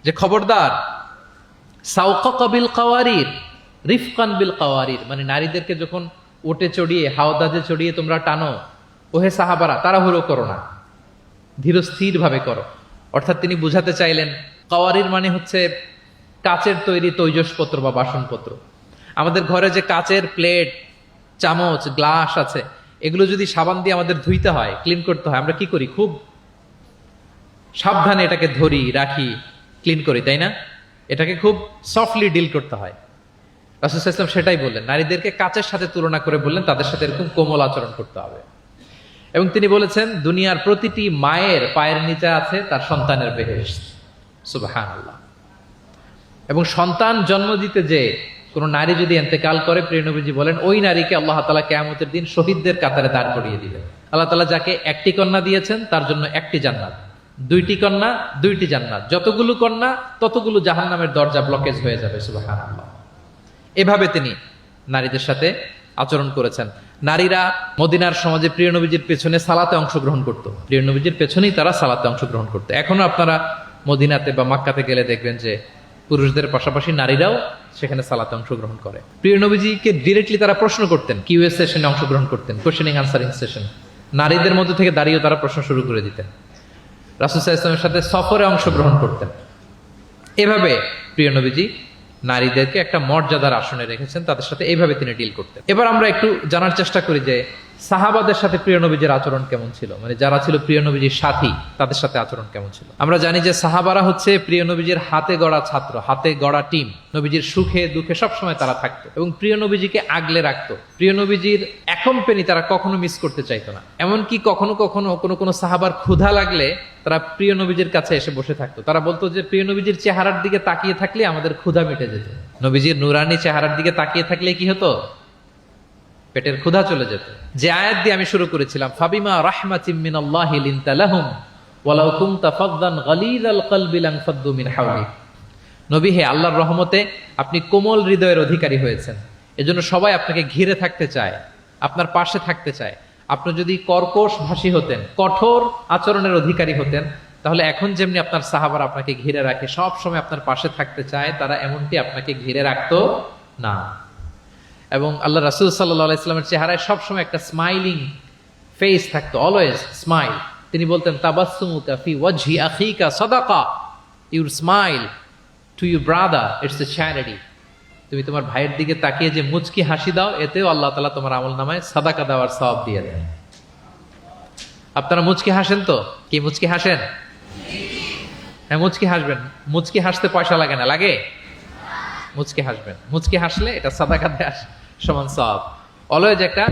যে, খবরদার সাওকাকা বিল কাওয়ারির রিফকান বিল কাওয়ারির, মানে নারীদেরকে যখন ওটে চড়িয়ে হাওদাজে চড়িয়ে তোমরা টানো, ওহে সাহাবারা তাড়াহুড়ো করো না, ধীর স্থির ভাবে করো। অর্থাৎ তিনি বুঝাতে চাইলেন, কাওয়ারির মানে হচ্ছে কাচের তৈরি তৈজসপত্র বা বাসনপত্র। আমাদের ঘরে যে কাচের প্লেট, চামচ, গ্লাস আছে, এগুলো যদি সাবান দিয়ে আমাদের ধুইতে হয়, ক্লিন করতে হয়, আমরা কি করি? খুব সাবধানে এটাকে ধরি, রাখি, ক্লিন করি, তাই না? এটাকে খুব সফটলি ডিল করতে হয়। রাসূল সাল্লাল্লাহু আলাইহি ওয়াসাল্লাম সেটাই বললেন, নারীদেরকে কাচের সাথে তুলনা করে বললেন তাদের সাথে এরকম কোমল আচরণ করতে হবে। এবং তিনি বলেছেন, দুনিয়ার প্রতিটি মায়ের পায়ের নিচে আছে তার সন্তানের বেহেশত। সুবহানাল্লাহ। এবং সন্তান জন্ম দিতে যে কোন নারী যদি ইন্তেকাল করে, প্রিয় নবীজি বলেন, ওই নারীকে আল্লাহ তাআলা কিয়ামতের দিন শহীদদের কাতারে দাঁড় করিয়ে দিবেন। আল্লাহ তাআলা যাকে একটি কন্যা দিয়েছেন তার জন্য একটি জান্নাত, দুইটি কন্যা দুইটি জান্নাত, যতগুলো কন্যা ততগুলো জাহান্নামের দরজা ব্লকেজ হয়ে যাবে। সুবহানাল্লাহ। এভাবে তিনি নারীদের সাথে আচরণ করেছেন। নারীরা মদিনার সমাজে প্রিয় নবীজির পেছনে সালাতে অংশগ্রহণ করত। প্রিয় নবীজির পেছনেই তারা সালাতে অংশগ্রহণ করতো। এখনো আপনারা মদিনাতে বা মক্কাতে গেলে দেখবেন যে পুরুষদের পাশাপাশি নারীরাও সেখানে সালাতে অংশগ্রহণ করে। প্রিয় নবীজিকে ডিরেক্টলি তারা প্রশ্ন করতেন, কিউএস সেশনে অংশগ্রহণ করতেন, কোশ্চেনিং আনসারিং সেশন। নারীদের মধ্যে থেকে দাঁড়িয়েও তারা প্রশ্ন শুরু করে দিতেন। রাসূল সাল্লাল্লাহু আলাইহি ওয়াসাল্লামের সাথে সফরে অংশগ্রহণ করতেন। এভাবে প্রিয় নবীজি নারীদেরকে একটা মর্যাদার আসনে রেখেছেন, তাদের সাথে এইভাবে তিনি ডিল করতেন। এবার আমরা একটু জানার চেষ্টা করি যে সাহাবাদের সাথে প্রিয় নবীজির আচরণ কেমন ছিল, মানে যারা ছিল প্রিয় নবীজির সাথী তাদের সাথে আচরণ কেমন ছিল। আমরা জানি যে সাহাবারা হচ্ছে প্রিয় নবীজির হাতে গড়া ছাত্র, হাতে গড়া টিম। নবীজির সুখে দুঃখে সবসময় তারা থাকতো এবং প্রিয় নবীজিকে আগলে রাখতো। প্রিয় নবীজির এখন পেনি তারা কখনো মিস করতে চাইতো না। এমনকি কখনো কখনো কোনো সাহাবার ক্ষুধা লাগলে তারা প্রিয় নবীজির কাছে এসে বসে থাকতো। তারা বলতো যে প্রিয় নবীজির চেহারার দিকে তাকিয়ে থাকলে আমাদের ক্ষুধা মিটে যেত। নবীজির নুরানি চেহারার দিকে তাকিয়ে থাকলে কি হতো? পেটের ক্ষুধা চলে যেত। যে আয়াত দিয়ে আমি শুরু করেছিলাম, ফাবিমা রাহমাতিম মিনাল্লাহি লিনতা লাহুম ওয়ালাউ কুনতা ফাদদান গালিযাল কলবি লানফাদ্দু মিন হাওলিক। নবী হে, আল্লাহর রহমতে আপনি কোমল হৃদয়ের অধিকারী হয়েছেন, এজন্য সবাই আপনাকে ঘিরে থাকতে চায়, আপনার পাশে থাকতে চায়। আপনি যদি কর্কশ ভাষী হতেন, কঠোর আচরণের অধিকারী হতেন, তাহলে এখন যেমনি আপনার সাহাবারা আপনাকে ঘিরে রাখে, সব সময় আপনার পাশে থাকতে চায়, তারা এমনটি আপনাকে ঘিরে রাখতো না। এবং আল্লাহ রাসূল সাল্লাল্লাহু আলাইহি ওয়াসাল্লামের চেহারায় সবসময় একটা স্মাইলিং ফেস থাকতো, অলওয়েজ স্মাইল। তিনি বলতেন, তাবাসসুমুকা ফি ওয়াজহি আখিকা সাদাকা, your smile to your brother it's a charity. তুমি তোমার ভাইয়ের দিকে তাকিয়ে যে মুচকি হাসি দাও, এতেও আল্লাহ তাআলা তোমার আমলনামায় সাদাকা দেওয়ার সওয়াব দিয়ে দেন। আপনারা মুচকি হাসেন তো? কি মুচকি হাসেন? হ্যাঁ, মুচকি হাসবেন। মুচকি হাসতে পয়সা লাগে না, লাগে? মুচকি হাসবেন। মুচকি হাসলে এটা সাদাকা দেওয়ার সমান সওয়াব। অলওয়েজ একটা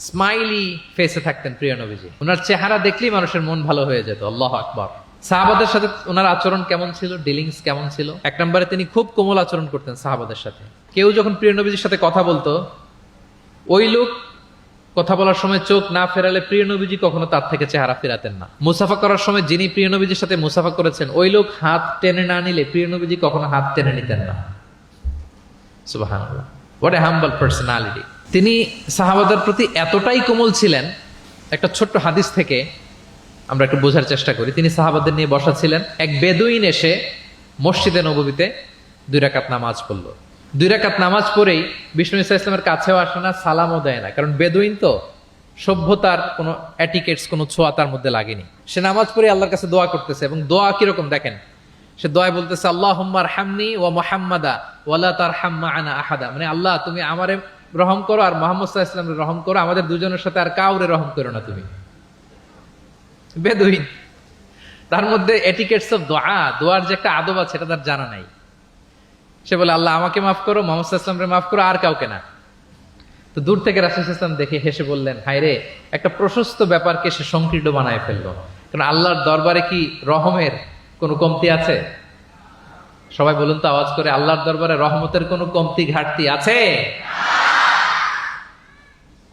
স্মাইলি ফেসে থাকতেন প্রিয় নবীজি। ওনার চেহারা দেখলেই মানুষের মন ভালো হয়ে যেত। আল্লাহু আকবার। সাহাবাদের সাথে ওনার আচরণ কেমন ছিল, ডিলিংস কেমন ছিল? এক নম্বরে তিনি খুব কোমল আচরণ করতেন সাহাবাদের সাথে। কেউ যখন প্রিয় নবীজির সাথে কথা বলতো, ওই লোক কথা বলার সময় চোখ না ফেরালে প্রিয় নবীজি কখনো তার থেকে চেহারা ফেরাতেন না। মুসাফা করার সময় যিনি প্রিয় নবীজির সাথে মুসাফা করেছেন, ওই লোক হাত টেনে না নিলে প্রিয় নবীজি কখনো হাত টেনে নিতেন না। সুবহানাল্লাহ, হোয়াট এ হাম্বল পার্সোনালিটি। তিনি সাহাবাদের প্রতি এতটাই কোমল ছিলেন, একটা ছোট্ট হাদিস থেকে আমরা একটু বোঝার চেষ্টা করি। তিনি সাহাবাদের নিয়ে বসা ছিলেন, এক বেদুইন এসে মসজিদে নববীতে 2 রাকাত নামাজ পড়লো। 2 রাকাত নামাজ পড়েই বিষ্ণু ইসা ইসলামের কাছেও আসে না, সালামও দেয় না, কারণ বেদুইন তো, সভ্যতার কোনো অ্যাটিকেটস, কোনো ছোঁয়া তার মধ্যে লাগেনি। সে নামাজ পড়ে আল্লাহর কাছে দোয়া করতেছে, এবং দোয়া কিরকম দেখেন, সে দোয়া বলতেছে আল্লাহুম্মা আরহামনি ওয়া মুহাম্মাদা ওয়ালা তারহাম মা'আনা আহাদা, মানে আল্লাহ তুমি আমারে রহম করো আর মুহাম্মদ সাল্লাল্লাহু আলাইহি ওয়াসাল্লামকে রহম করো, আমাদের দুজনের সাথে আর কাউরে রহম করো না তুমি। বেদুইন, তার মধ্যে এটিকেটস অফ দোয়া, দোয়ার যে একটা আদব আছে এটা তার জানা নাই। সে বলে আল্লাহ আমাকে মাফ করো, মুহাম্মদ সাল্লাল্লাহু আলাইহি ওয়াসাল্লামকে মাফ করো, আর কাউকে না। তো দূর থেকে রাসূল সাল্লাল্লাহু আলাইহি ওয়াসাল্লাম দেখে হেসে বললেন, হায়রে, একটা প্রশস্ত ব্যাপারকে সে সংকীর্ণ বানায় ফেললো। কারণ আল্লাহর দরবারে কি রহমের কোনো কমতি আছে? সবাই বলুন তো আওয়াজ করে, আল্লাহর দরবারে রহমতের কোনো কমতি ঘাটতি আছে?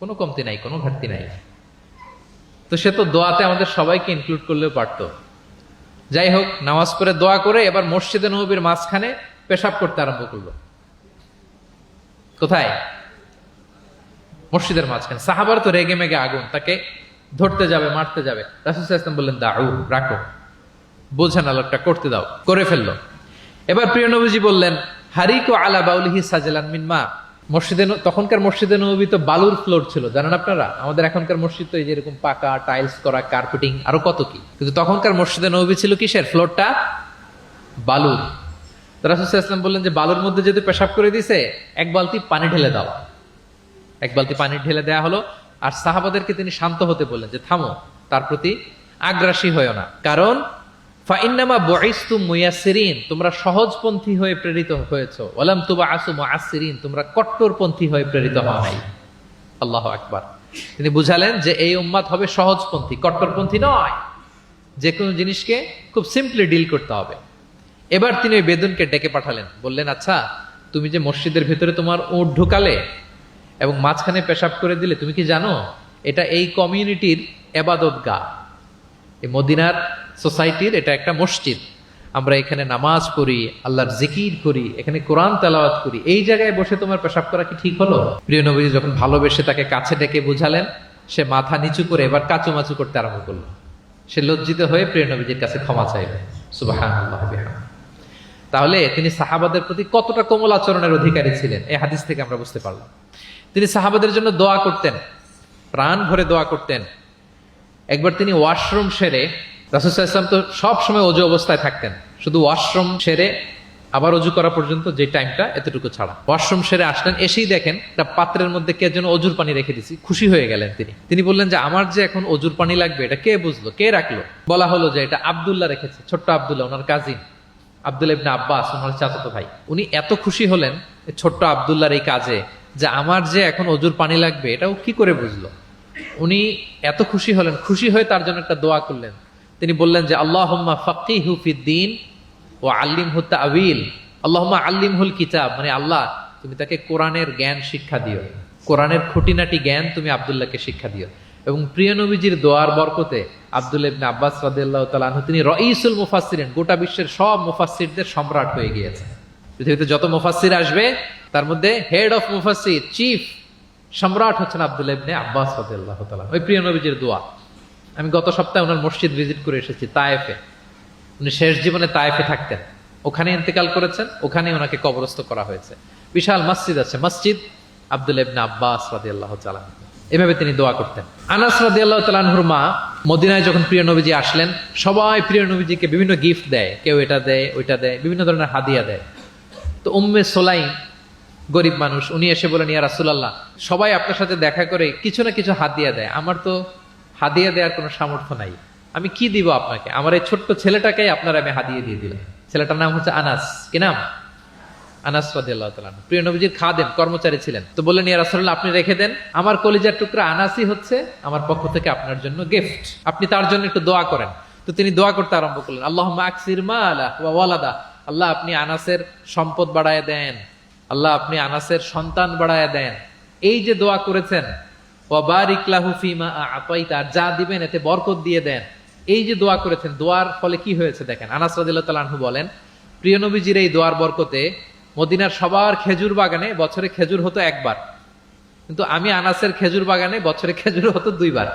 কোনো কমতি নাই, কোনো ঘাটতি নাই। তো সে তো দোয়াতে আমাদের সবাইকে ইনক্লুড করলেও পারতো। যাই হোক, নামাজ পড়ে দোয়া করে এবার মসজিদে নববীর মাঝখানে পেশাব করতে আরম্ভ করলো। কোথায়? মসজিদের মাঝখানে। সাহাবার তো রেগে মেগে আগুন, তাকে ধরতে যাবে, মারতে যাবে। রাসূল সাল্লাল্লাহু আলাইহি ওয়াসাল্লাম বললেন দাউ, রাখো, বোঝান আলোকটা করতে দাও, করে ফেললো। এবার প্রিয় নবীজি বললেন হারিকু আলা বাউলিহি সাজলান মিন মা। মসজিদে, তখনকার মসজিদে নববী তো বালুর ফ্লোর ছিল, জানেন আপনারা? আমাদের এখনকার মসজিদ তো এই যে এরকম পাকা টাইলস করা, কার্পেটিং, আরো কত কি, কিন্তু তখনকার মসজিদে নববী ছিল কিসের? ফ্লোরটা বালুর। তো রাসূল সাল্লাল্লাহু আলাইহি ওয়াসাল্লাম বললেন যে বালুর মধ্যে যেহেতু পেশাব করে দিয়েছে, 1 বালতি পানি ঢেলে দাও। 1 বালতি পানি ঢেলে দেয়া হলো। আর সাহাবাদেরকে তিনি শান্ত হতে বললেন যে থামো, তার প্রতি আগ্রাসী হয়েও না, কারণ ফাইন্নামা বুইসতুম মুয়াসসিরিন, তোমরা সহজপন্থী হয়ে প্রেরিত হয়েছো, ওয়ালাম তুবআসু মুআসসিরিন, তোমরা কট্টরপন্থী হয়ে প্রেরিত হও নাই। আল্লাহু আকবার। তিনি বুঝালেন যে এই উম্মাত হবে সহজপন্থী, কট্টরপন্থী নয়। যে কোনো জিনিসকে খুব সিম্পলি ডিল করতে হবে। এবার তিনি ওই বেদুনকে ডেকে পাঠালেন, বললেন আচ্ছা, তুমি যে মসজিদের ভেতরে তোমার উট ঢুকালে এবং মাঝখানে পেশাব করে দিলে, তুমি কি জানো এটা এই কমিউনিটির ইবাদতগাহ, এই মদিনার সোসাইটির এটা একটা মসজিদ। আমরা এখানে নামাজ পড়ি, আল্লাহর জিকির করি, এখানে কোরআন তেলাওয়াত করি, এই জায়গায় বসে তোমার পেশাব করা কি ঠিক হলো? প্রিয় নবীজি যখন ভালোবেসে তাকে কাছে ডেকে বুঝালেন, সে মাথা নিচু করে এবার কাচুমাচু করতে আরম্ভ করলো। সে লজ্জিত হয়ে প্রিয় নবীজির কাছে ক্ষমা চাইবে। সুবহানাল্লাহ বিহামদিহি। তাহলে তিনি সাহাবাদের প্রতি কতটা কোমল আচরণের অধিকারী ছিলেন, এই হাদিস থেকে আমরা বুঝতে পারলাম। তিনি সাহাবাদের জন্য দোয়া করতেন, প্রাণ ভরে দোয়া করতেন। একবার তিনি ওয়াশরুম সেরে, রাসূল সাল্লাল্লাহু আলাইহি ওয়াসাল্লাম তো সব সময় অজু অবস্থায় থাকতেন, শুধু ওয়াশরুম সেরে আবার অজু করা পর্যন্ত যে টাইমটা, এতটুকু ছাড়া। ওয়াশরুম সেরে আসলেন, এসেই দেখেন একটা পাত্রের মধ্যে কে যেন অজুর পানি রেখে দিয়েছি। খুশি হয়ে গেলেন তিনি বললেন যে আমার যে এখন অজুর পানি লাগবে, এটা কে বুঝলো, কে রাখলো? বলা হলো যে এটা আব্দুল্লাহ রেখেছে, ছোট্ট আব্দুল্লাহ, ওনার কাজিন আব্দুল্লাহ ইবনে আব্বাস, ওনার চাচাতো ভাই। উনি এত খুশি হলেন ছোট্ট আব্দুল্লাহর এই কাজে, যে আমার যে এখন অজুর পানি লাগবে এটাও কি করে বুঝলো। উনি এত খুশি হলেন, খুশি হয়ে তার জন্য একটা দোয়া করলেন। তিনি বললেন যে আল্লাহুম্মা ফাক্কিহু ফিদ্দীন ওয়া আল্লিমহু তা'ওয়িল, আল্লাহুম্মা আল্লিমহুল কিতাব, মানে আল্লাহ তুমি তাকে কোরআনের জ্ঞান শিক্ষা দিও, কোরআনের খুঁটিনাটি জ্ঞান তুমি আব্দুল্লাহকে শিক্ষা দিও। এবং প্রিয় নবীজির দোয়ার বরকতে আব্দুল্লাহ ইবনে আব্বাস রাদিয়াল্লাহু তাআলা আনহু তিনি রাইসুল মুফাসসিরিন, গোটা বিশ্বের সব মুফাসসিরদের সম্রাট হয়ে গিয়েছেন। পৃথিবীতে যত মুফাসসির আসবে তার মধ্যে হেড অফ মুফাসসির, চিফ সম্রাট হচ্ছেন আব্দুল্লাহ ইবনে আব্বাস রাদিয়াল্লাহু তাআলা। ওই প্রিয় নবীজির দোয়া। আমি গত সপ্তাহে ওনার মসজিদ ভিজিট করে এসেছি, তায়েফে। উনি শেষ জীবনে তায়েফে থাকতেন, ওখানে ইন্তেকাল করেছেন, ওখানে ওনাকে কবরস্থ করা হয়েছে। বিশাল মসজিদ আছে, মসজিদ আব্দুল্লাহ ইবনে আব্বাস রাদিয়াল্লাহু তাআলা। এভাবে তিনি দোয়া করতেন। আনাস রাদিয়াল্লাহু তাআলা আনহুর মা মদিনায় যখন প্রিয় নবীজি আসলেন, সবাই প্রিয় নবীজিকে বিভিন্ন গিফট দেয়, কেউ এটা দেয়, ওইটা দেয়, বিভিন্ন ধরনের হাদিয়া দেয়। তো উম্মে সুলাইম গরিব মানুষ, উনি এসে বলেন ইয়া রাসূলুল্লাহ, সবাই আপনার সাথে দেখা করে কিছু না কিছু হাদিয়া দেয়, আমার তো হাদিয়া দেওয়ার কোনো সামর্থ্য নাই, আমি কি দিব আপনাকে? আমার এই ছোট্ট ছেলেটাকেই আপনার আমি হাদিয়া দিয়ে দিলাম। ছেলেটার নাম হচ্ছে আনাস। কি নাম? আনাস রাদিয়াল্লাহু তাআলা। প্রিয় নবীজির খাদেম, কর্মচারী ছিলেন। তো বললেন ইয়া রাসূলুল্লাহ, আপনি রেখে দেন, আমার কলিজার টুকরা আনাসই হচ্ছে আমার পক্ষ থেকে আপনার জন্য গিফট, আপনি তার জন্য একটু দোয়া করেন। তো তিনি দোয়া করতে আরম্ভ করলেন, আল্লাহুম্মা আকসির মালা ওয়া ওয়ালাদা, আল্লাহ আপনি আনাসের সম্পদ বাড়ায় দেন, আল্লাহ আপনি আনাসের সন্তান বাড়ায় দেন। এই যে দোয়া করেছেন, ওয়া বারিক লাহু ফিমা আতাইতা, যা দিবেন এতে বরকত দিয়ে দেন, এই যে দোয়া করেছেন, দোয়ার ফলে কি হয়েছে দেখেন। আনাস রাদিয়াল্লাহু তাআলা আনহু বলেন, প্রিয় নবীজির এই দোয়ার বরকতে মদিনার সবার খেজুর বাগানে বছরে খেজুর হতো একবার, কিন্তু আমি আনাসের খেজুর বাগানে বছরে খেজুর হতো 2 বার।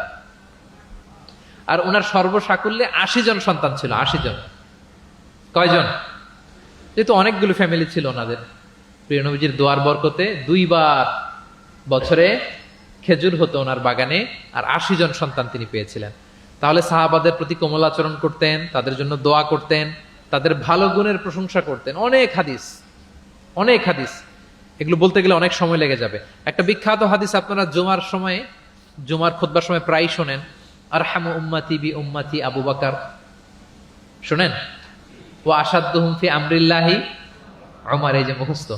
আর ওনার সর্বসাকুল্যে 80 জন সন্তান ছিল। 80 জন। কয়জন? যেহেতু অনেকগুলো ফ্যামিলি ছিল ওনাদের। প্রিয় নবীজির দোয়ার বরকতে 2 বার বছরে খেজুর হতো ওনার বাগানে, আর 80 জন সন্তান তিনি পেয়েছিলেন। তাহলে সাহাবাদের প্রতি কোমল আচরণ করতেন, তাদের জন্য দোয়া করতেন, তাদের ভালো গুণের প্রশংসা করতেন। অনেক হাদিস, অনেক হাদিস, এগুলো বলতে গেলে অনেক সময় লেগে যাবে। একটা বিখ্যাত হাদিস আপনারা জুমার সময়, জুমার খুতবার সময় প্রায় শোনেন, আরহামু উম্মতি বি উম্মতি আবু বকর। শোনেন? ও আসাদ্দুহুম ফি আমরিল্লাহি উমর, এই যে মুখস্থ।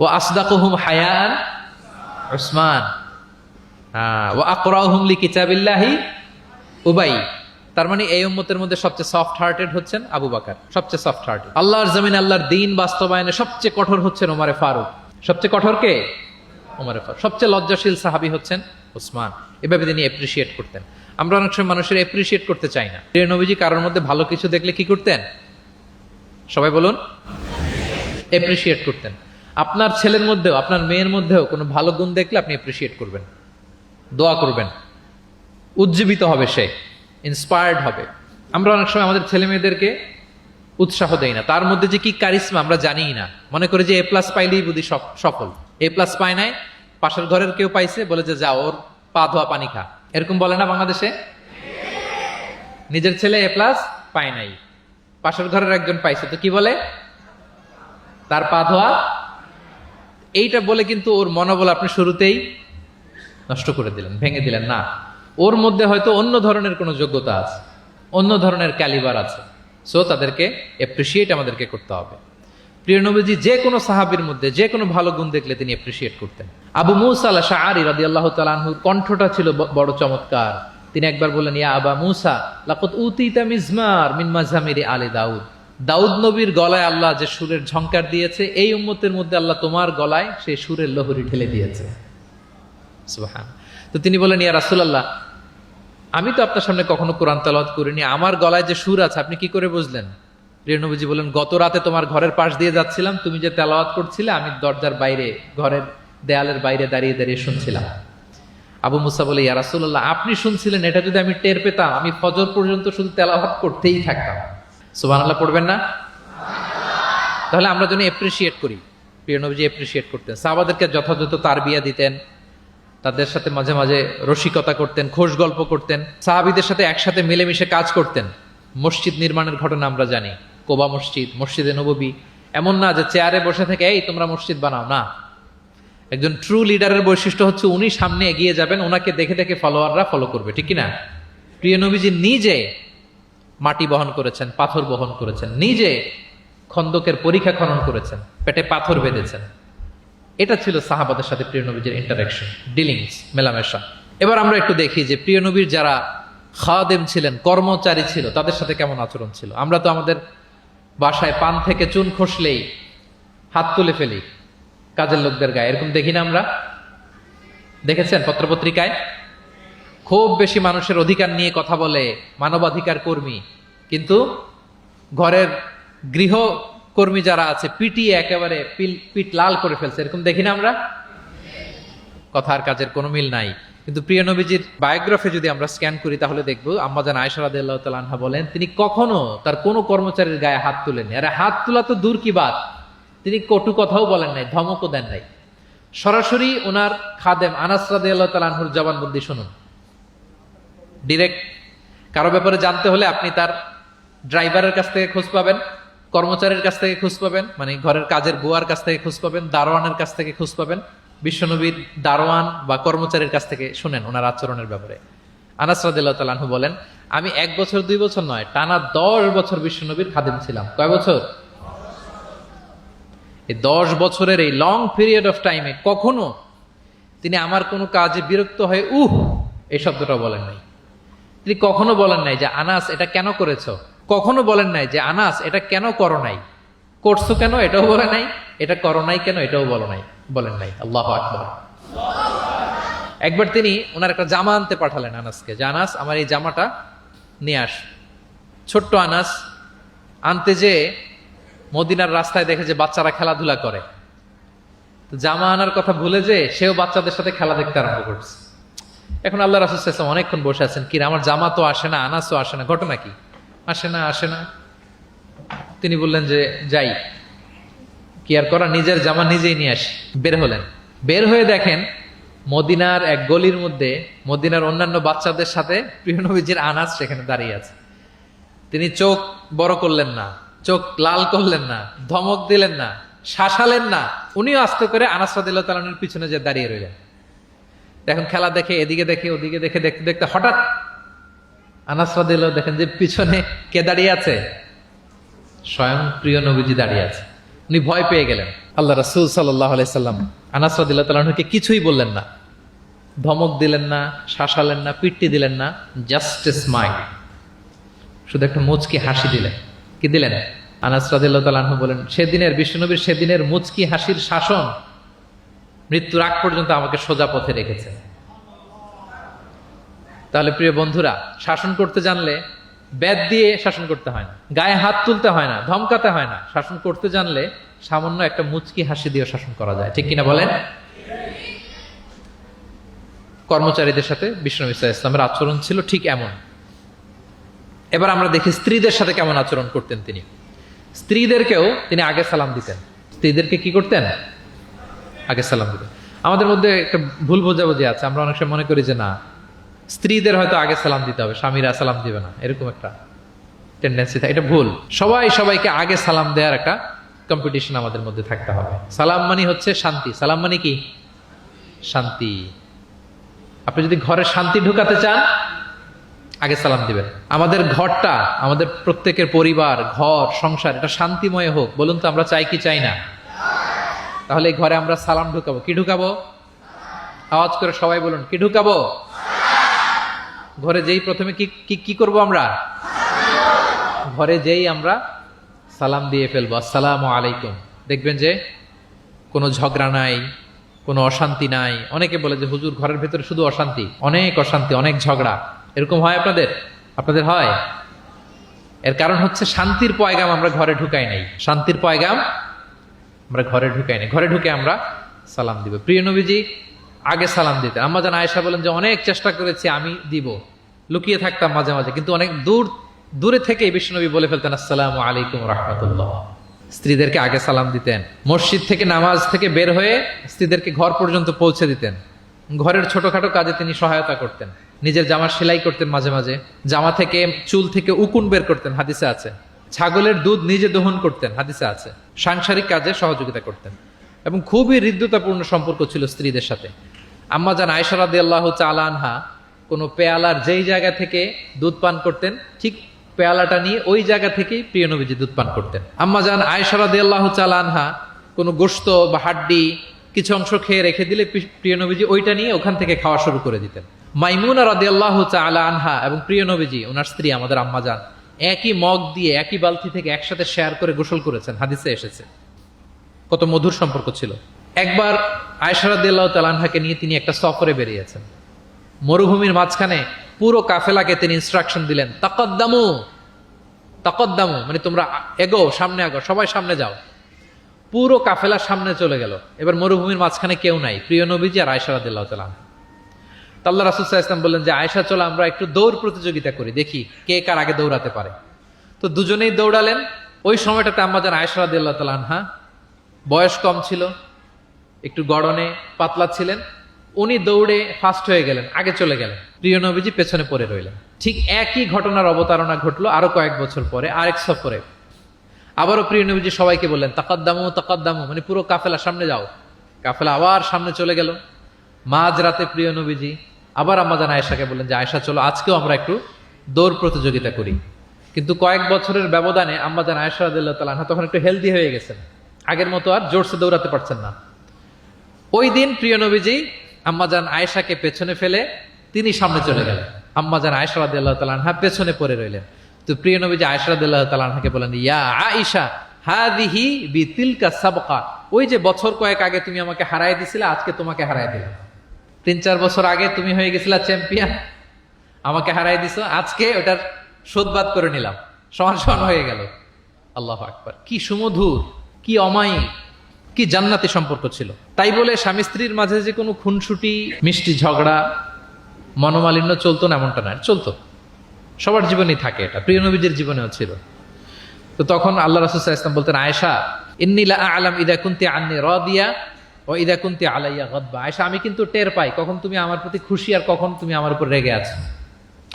ও আসদাকুহুম হায়ান উসমান। ও আকরাউহুম লিকিতাবিল্লাহি উবাই। তার মানে এই উম্মতের মধ্যে সবচেয়ে সফট হার্টেড হচ্ছেন আবু বকর, সবচেয়ে সফট হার্টেড। আল্লাহর জমিনে আল্লাহর দ্বীন বাস্তবায়নে সবচেয়ে কঠোর হচ্ছেন ওমরে ফারুক। সবচেয়ে কঠোর কে? ওমরে ফারুক। সবচেয়ে লজ্জাশীল সাহাবী হচ্ছেন ওসমান। এভাবে তিনি অ্যাপ্রিশিয়েট করতেন। আমরা অনেক সময় মানুষের অ্যাপ্রিশিয়েট করতে চাই না। প্রিয় নবীজি কারোর মধ্যে ভালো কিছু দেখলে কি করতেন? সবাই বলুন, অ্যাপ্রিশিয়েট করতেন। আপনার ছেলের মধ্যেও, আপনার মেয়ের মধ্যেও কোনো ভালো গুণ দেখলে আপনি অ্যাপ্রিশিয়েট করবেন, দোয়া করবেন, উজ্জীবিত হবে সে, ইন্সপায়ার্ড হবে। আমরা অনেক সময় আমাদের ছেলে মেয়েদেরকে উৎসাহ দেই না, তার মধ্যে যে কি কারিশমা আমরা জানিই না। মনে করি যে A+ পাইলেই বুঝি সফল। A+ পায় নাই, পাশের ঘরের কেউ পাইছে, বলে যে যা ওর পা ধোয়া পানি খা। এরকম বলে না বাংলাদেশে? নিজের ছেলে A+ পায় নাই, পাশের ঘরের একজন পাইছে, তো কি বলে? তার পা ধোয়া। এইটা বলে কিন্তু ওর মনোবল আপনি শুরুতেই নষ্ট করে দিলেন, ভেঙে দিলেন। না, ওর মধ্যে হয়তো অন্য ধরনের কোনো যোগ্যতা আছে, অন্য ধরনের ক্যালিবার আছে। সো তাদেরকে অ্যাপ্রিশিয়েট আমাদেরকে করতে হবে। প্রিয় নবীজি যে কোনো সাহাবীর মধ্যে যে কোনো ভালো গুণ দেখলে তিনি অ্যাপ্রিশিয়েট করতেন। আবু মুসা আল-আশআরী রাদিয়াল্লাহু তাআলা আনহুর কণ্ঠটা ছিল বড় চমৎকার। তিনি একবার বললেন, ইয়া আবা মুসা লাকাদ উতিতা মিজমার মিন মাজামিরি আলি দাউদ। দাউদ নবীর গলায় আল্লাহ যে সুরের ঝংকার দিয়েছে, এই উম্মতের মধ্যে আল্লাহ তোমার গলায় সেই সুরের লহরী ঢেলে দিয়েছে। সুবহান। তো তিনি বলেন, ইয়া রাসূলুল্লাহ, আমি তো আপনার সামনে কখনো কোরআন তেলাওয়াত করিনি, আমার গলায় যে সুর আছে আপনি কি করে বুঝলেন? প্রিয় নবীজি বলেন, গত রাতে তোমার ঘরের পাশ দিয়ে যাচ্ছিলাম, তুমি যে তেলাওয়াত করছিলে আমি দরজার বাইরে, ঘরের দেয়ালের বাইরে দাঁড়িয়ে দাঁড়িয়ে শুনছিলাম। আবু মুসা বলে, ইয়া রাসূলুল্লাহ, আপনি শুনছিলেন, এটা যদি আমি টের পেতাম আমি ফজর পর্যন্ত শুধু তেলাওয়াত করতেই থাকতাম। সুবহানাল্লাহ পড়বেন না? তাহলে আমরা যেন অ্যাপ্রিশিয়েট করি। প্রিয় নবীজি অ্যাপ্রিশিয়েট করতেন, সাহাবাদেরকে যথাযথ তারবিয়া দিতেন, তাদের সাথে মাঝে মাঝে রসিকতা করতেন, খোশ গল্প করতেন, সাহাবীদের সাথে একসাথে মিলেমিশে কাজ করতেন। মসজিদ নির্মাণের ঘটনা আমরা জানি, কোবা মসজিদ, মসজিদে নববী। এমন না যে চেয়ারে বসে থেকে এই তোমরা মসজিদ বানাও, না। একজন ট্রু লিডারের বৈশিষ্ট্য হচ্ছে উনি সামনে এগিয়ে যাবেন, ওনাকে দেখে দেখে ফলোয়াররা ফলো করবে, ঠিক কিনা? প্রিয় নবীজি নিজে মাটি বহন করেছেন, পাথর বহন করেছেন, নিজে খন্দকের পরীক্ষা খনন করেছেন, পেটে পাথর বেঁধেছেন। এটা ছিল সাহাবাদের সাথে প্রিয় নবীর ইন্টারাকশন, ডিলিংস, মেলামেশা। এবার আমরা একটু দেখি যে প্রিয় নবীর যারা খাদেম ছিলেন, কর্মচারী ছিল, তাদের সাথে কেমন আচরণ ছিল। আমরা তো আমাদের বাসায় পান থেকে চুন খসলেই হাত তুলে ফেলি কাজের লোকদের গায়ে, এরকম দেখি না আমরা? দেখেছেন পত্রপত্রিকায়? খুব বেশি মানুষের অধিকার নিয়ে কথা বলে, মানবাধিকার কর্মী, কিন্তু ঘরের গৃহ কর্মী যারা আছে পিটিয়ে একেবারে পিঠ লাল করে ফেলছে, এরকম দেখি না আমরা? কথা আর কাজের কোনো মিল নাই। কিন্তু প্রিয় নবীজির বায়োগ্রাফি যদি আমরা স্ক্যান করি তাহলে দেখবো আম্মা জান আয়েশা রাদিয়াল্লাহু তাআলা আনহা বলেন, তিনি কখনো তার কোনো কর্মচারীর গায়ে হাত তুলেননি। আরে হাত তোলা তো দূর কি বাত, তিনি কটু কথাও বলেন নাই, ধমকও দেন নাই। সরাসরি ওনার খাদেম আনাস রাদিয়াল্লাহু তাআলা আনহুর জবানবন্দি শুনুন। ডিরেক্ট কারো ব্যাপারে জানতে হলে আপনি তার ড্রাইভারের কাছ থেকে খোঁজ পাবেন, কর্মচারীর কাছ থেকে খোঁজ পাবেন, মানে ঘরের কাজের বুয়ার কাছ থেকে খোঁজ পাবেন, দারোয়ানের কাছ থেকে খোঁজ পাবেন। বিশ্বনবীর দারোয়ান বা কর্মচারীর কাছ থেকে শুনেন ওনার আচরণের ব্যাপারে। আনাস রাদিয়াল্লাহু তাআলা আনহু বলেন, আমি 1 বছর 2 বছর নয়, টানা 10 বছর বিশ্বনবীর খাদেম ছিলাম। কয় বছর? এই 10 বছরের এই লং পিরিয়ড অফ টাইমে কখনো তিনি আমার কোনো কাজে বিরক্ত হয়ে এই শব্দটা বলেন নাই। তিনি কখনো বলেন নাই যে আনাস এটা কেন করেছো, কখনো বলেন নাই যে আনাস এটা কেন করো নাই, করছো কেন এটাও বলে নাই, এটা করো নাই কেন এটাও বলেন নাই। আল্লাহু আকবার। একবার তিনি ওনার একটা জামা আনতে পাঠালেন আনাসকে, যে আনাস আমার এই জামাটা নিয়ে আস। ছোট্ট আনাস আনতে যে মদিনার রাস্তায় দেখে যে বাচ্চারা খেলাধুলা করে, তো জামা আনার কথা ভুলে যে সেও বাচ্চাদের সাথে খেলা দেখতে আরম্ভ করছে। এখন আল্লাহ রাসূল সাল্লাল্লাহু আলাইহি ওয়াসাল্লাম অনেকক্ষণ বসে আছেন, কি রে, আমার জামা তো আসে না, আনাসও আসে না, ঘটনা কি? আসে না। তিনি বললেন যে যাই, কি আর করা, নিজের জামা নিজেই নিয়ে আসি। বের হলেন, বের হয়ে দেখেন মদিনার এক গলির মধ্যে মদিনার অন্যান্য বাচ্চাদের সাথে প্রিয় নবীজির আনাস সেখানে দাঁড়িয়ে আছে। তিনি চোখ বড় করলেন না, চোখ লাল করলেন না, ধমক দিলেন না, শাসালেন না, উনিও আস্তে করে আনাস রাদিয়াল্লাহু তাআলা আনহুর পিছনে যে দাঁড়িয়ে রইলেন। এখন খেলা দেখে, এদিকে দেখে ওদিকে দেখে, দেখতে দেখতে হঠাৎ আনাস রাদিয়াল্লাহু দেখেন যে পিছনে কে দাঁড়িয়ে আছে? স্বয়ং প্রিয় নবীজি দাঁড়িয়ে আছে। উনি ভয় পেয়ে গেলেন। আল্লাহ রাসূল সাল্লাল্লাহু আলাইহি সাল্লাম আনাস রাদিয়াল্লাহু তাআলা আনহুকে কিছুই বললেন না, ধমক দিলেন না, শাসালেন না, পিট্টি দিলেন না, জাস্ট এ স্মাইল, শুধু একটা মুচকি হাসি দিলেন। কি দিলেন? আনাস রাদিয়াল্লাহু তাআলা আনহু বলেন, সেদিনের বিশ্বনবীর সেদিনের মুচকি হাসির শাসন মৃত্যুর আগ পর্যন্ত আমাকে সোজা পথে রেখেছে। তাহলে প্রিয় বন্ধুরা, শাসন করতে জানলে বেদ দিয়ে শাসন করতে হয় না, গায়ে হাত তুলতে হয় না, ধমকাতে হয় না। শাসন করতে জানলে সামান্য একটা মুচকি হাসি দিয়ে শাসন করা যায়, ঠিক কিনা বলেন? কর্মচারীদের সাথে বিশ্বনবী সাল্লাল্লাহু আলাইহি ওয়াসাল্লামের আচরণ ছিল ঠিক এমন। এবার আমরা দেখি স্ত্রীদের সাথে কেমন আচরণ করতেন তিনি। স্ত্রীদেরকেও তিনি আগে সালাম দিতেন। স্ত্রীদেরকে কি করতেন? আগে সালাম দিতেন। আমাদের মধ্যে একটা ভুল বোঝাবুঝি আছে, আমরা অনেক সময় মনে করি যে না, স্ত্রীদের হয়তো আগে সালাম দিতে হবে, স্বামীরা সালাম দিবে না, এরকম একটা টেন্ডেন্সি থাকে। এটা ভুল। সবাইকে আগে সালাম দেওয়ার একটা কম্পিটিশন আমাদের মধ্যে থাকতে হবে। সালাম মানে হচ্ছে শান্তি। সালাম মানে কি? শান্তি। আপনি যদি ঘরে শান্তি ঢুকাতে চান, আগে সালাম দিবেন। আমাদের ঘরটা, আমাদের প্রত্যেকের পরিবার, ঘর, সংসার, এটা শান্তিময় হোক। বলুন তো, আমরা চাই কি চাই না? তাহলে এই ঘরে আমরা সালাম ঢুকাবো। কি ঢুকাবো? আওয়াজ করে সবাই বলুন, কি ঢুকাবো? ঘরে যেই প্রথমে কি করব আমরা? ঘরে যেই আমরা সালাম দিয়ে ফেলবো, আসসালামু আলাইকুম। দেখবেন যে কোনো ঝগড়া নাই, কোনো অশান্তি নাই। অনেকে বলে যে হুজুর, ঘরের ভেতরে শুধু অশান্তি, অনেক অশান্তি, অনেক ঝগড়া। এরকম হয় আপনাদের হয়? এর কারণ হচ্ছে শান্তির পয়গাম আমরা ঘরে ঢুকাই নাই। শান্তির পয়গাম আমরা ঘরে ঢুকাই নাই। ঘরে ঢুকে আমরা সালাম দিব। প্রিয় নবীজি আগে সালাম দিতেন। আম্মা জান আয়েশা বলেন যে অনেক চেষ্টা করেছি আমি দিব, লুকিয়ে থাকতাম মাঝে মাঝে, কিন্তু অনেক দূরে থেকে বিশ্বনবী বলে ফেলতেন আসসালামু আলাইকুম রাহমাতুল্লাহ। স্ত্রীদেরকে আগে সালাম দিতেন। মসজিদ থেকে, নামাজ থেকে বের হয়ে স্ত্রীদেরকে ঘর পর্যন্ত পৌঁছে দিতেন। ঘরের ছোটখাটো কাজে তিনি সহায়তা করতেন। নিজের জামা সেলাই করতেন, মাঝে মাঝে জামা থেকে, চুল থেকে উকুন বের করতেন, হাদিসে আছে। ছাগলের দুধ নিজে দহন করতেন, হাদিসে আছে। সাংসারিক কাজে সহযোগিতা করতেন এবং খুবই হৃদ্যতাপূর্ণ সম্পর্ক ছিল স্ত্রীদের সাথে। আম্মা জান আয়েশা রাদিয়াল্লাহু তাআলা আনহা কোনো পেয়ালার যেই জায়গা থেকে দুধ পান করতেন, ঠিক পেয়ালাটা নিয়ে ওই জায়গা থেকেই প্রিয় নবীজি দুধ পান করতেন। আম্মা জান আয়েশা রাদিয়াল্লাহু তাআলা আনহা কোনো গোশত বা হাড্ডি কিছু অংশ খেয়ে রেখে দিলে প্রিয় নবীজি ওইটা নিয়ে ওখান থেকে খাওয়া শুরু করে দিতেন। মাইমুনা রাদিয়াল্লাহু তাআলা আনহা এবং প্রিয় নবীজি, ওনার স্ত্রী আমাদের আম্মা জান, একই মগ দিয়ে, একই বালতি থেকে একসাথে শেয়ার করে গোসল করেছেন, হাদিসে এসেছে। কত মধুর সম্পর্ক ছিল। একবার আয়েশা রাদিয়াল্লাহু তাআলা আনহাকে নিয়ে তিনি একটা সফরে বেরিয়েছেন। মরুভূমির মাঝখানে পুরো কাফেলাকে তিনি ইনস্ট্রাকশন দিলেন, তাকাদ্দামু, মানে তোমরা এগো, সামনে আগো, সবাই সামনে যাও। পুরো কাফেলা সামনে চলে গেল। এবার মরুভূমির মাঝখানে কেউ নাই, প্রিয় নবীজি আর আয়েশা রাদিয়াল্লাহু তাআলা আনহা। আল্লাহ রাসূল সাল্লাল্লাহু আলাইহি ওয়াসাল্লাম বললেন যে আয়েশা, চলো আমরা একটু দৌড় প্রতিযোগিতা করি, দেখি কে কার আগে দৌড়াতে পারে। তো দুজনেই দৌড়ালেন। ওই সময়টাতে আম্মা জান আয়েশা রাদিয়াল্লাহু তাআলা আনহা বয়স কম ছিল, একটু গড়নে পাতলা ছিলেন। উনি দৌড়ে ফাস্ট হয়ে গেলেন, আগে চলে গেলেন। প্রিয় নবীজি পেছনে পড়ে রইলেন। ঠিক একই ঘটনার অবতারণা ঘটলো আরো কয়েক বছর পরে, আরেক সফরে। আবারও প্রিয় নবীজি সবাইকে বললেন, তাকাদ্দামু, মানে পুরো কাফেলা সামনে যাও। কাফেলা আবার সামনে চলে গেল। মাঝ রাতে প্রিয় নবীজি আবার আম্মা জান আয়েশাকে বললেন যে আয়েশা, চলো আজকেও আমরা একটু দৌড় প্রতিযোগিতা করি। কিন্তু কয়েক বছরের ব্যবধানে আম্মা জান আয়েশা রাদিয়াল্লাহু তাআলা আনহা তখন একটু হেলদি হয়ে গেছেন, আগের মতো আর জোরসে দৌড়াতে পারছেন না। ওই দিন প্রিয় নবীজি আম্মা জান আয়েশাকে পেছনে ফেলে তিনি সামনে চলে গেলেন। আম্মা জান আয়েশা রাদিয়াল্লাহু তাআলা আনহা পেছনে পড়ে রইলেন। তো প্রিয় নবীজি আয়েশা রাদিয়াল্লাহু তাআলা আনহাকে বলেন, ইয়া আয়েশা হাদিহি বিতিলকা সাবকা, ওই যে বছর কয়েক আগে তুমি আমাকে হারায় দিছিলে, আজকে তোমাকে হারায় দিলাম। 3-4 বছর আগে তুমি হয়ে গেছিলা চ্যাম্পিয়ন, আমাকে হারাই দিছো, আজকে ওটার শোধবাদ করে নিলাম, সমান সমান হয়ে গেল। আল্লাহু আকবার! কি সুমধুর, কি অমায়িক, কি জান্নাতি সম্পর্ক ছিল। তাই বলে স্বামী স্ত্রীর মাঝে যে কোনো খুনসুটি, মিষ্টি ঝগড়া মনোমালিন্য চলতো না এমনটা না, চলতো, সবার জীবনেই থাকে, এটা প্রিয় নবীজির জীবনেও ছিল। তো তখন আল্লাহ রাসূল সাল্লাল্লাহু আলাইহি ওয়াসাল্লাম বলতেন, আয়েশা ইন্নী লা আ'লাম ইযা কুনতি আন্নী রাদিয়া ও ইযা কুনতি আলাইয়া গাদবা। আয়েশা, আমি কিন্তু টের পাই কখন তুমি আমার প্রতি খুশি আর কখন তুমি আমার উপর রেগে আছো,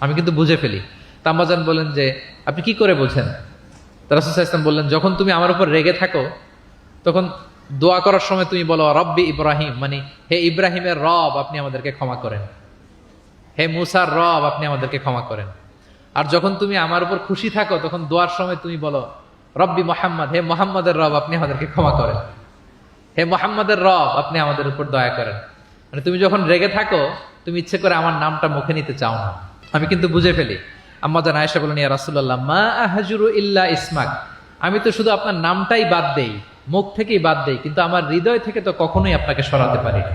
আমি কিন্তু বুঝে ফেলি। তা আম্মাজান বলেন যে আপনি কি করে বোঝেন? তা রাসূল সাল্লাল্লাহু আলাইহি ওয়াসাল্লাম বললেন, যখন তুমি আমার উপর রেগে থাকো তখন দোয়া করার সময় তুমি বলো রব্বি ইব্রাহিম, মানে হে ইব্রাহিমের রব আপনি আমাদেরকে ক্ষমা করেন, হে মুসার রব আপনি আমাদেরকে ক্ষমা করেন। আর যখন তুমি আমার উপর খুশি থাকো তখন দোয়ার সময় তুমি বলো রব্বি মোহাম্মদ, হে মোহাম্মদের রব আপনি আমাদেরকে ক্ষমা করেন, হে মোহাম্মদের রব আপনি আমাদের উপর দয়া করেন। মানে তুমি যখন রেগে থাকো তুমি ইচ্ছে করে আমার নামটা মুখে নিতে চাও না, আমি কিন্তু বুঝে ফেলি। আম্মা জান আয়েশা বলেন, ইয়া রাসূলুল্লাহ মা আহজুরু ইল্লা ইসমাক, আমি তো শুধু আপনার নামটাই বাদ দেই, মুখ থেকেই বাদ দেই, কিন্তু আমার হৃদয় থেকে তো কখনোই আপনাকে সরাতে পারি না,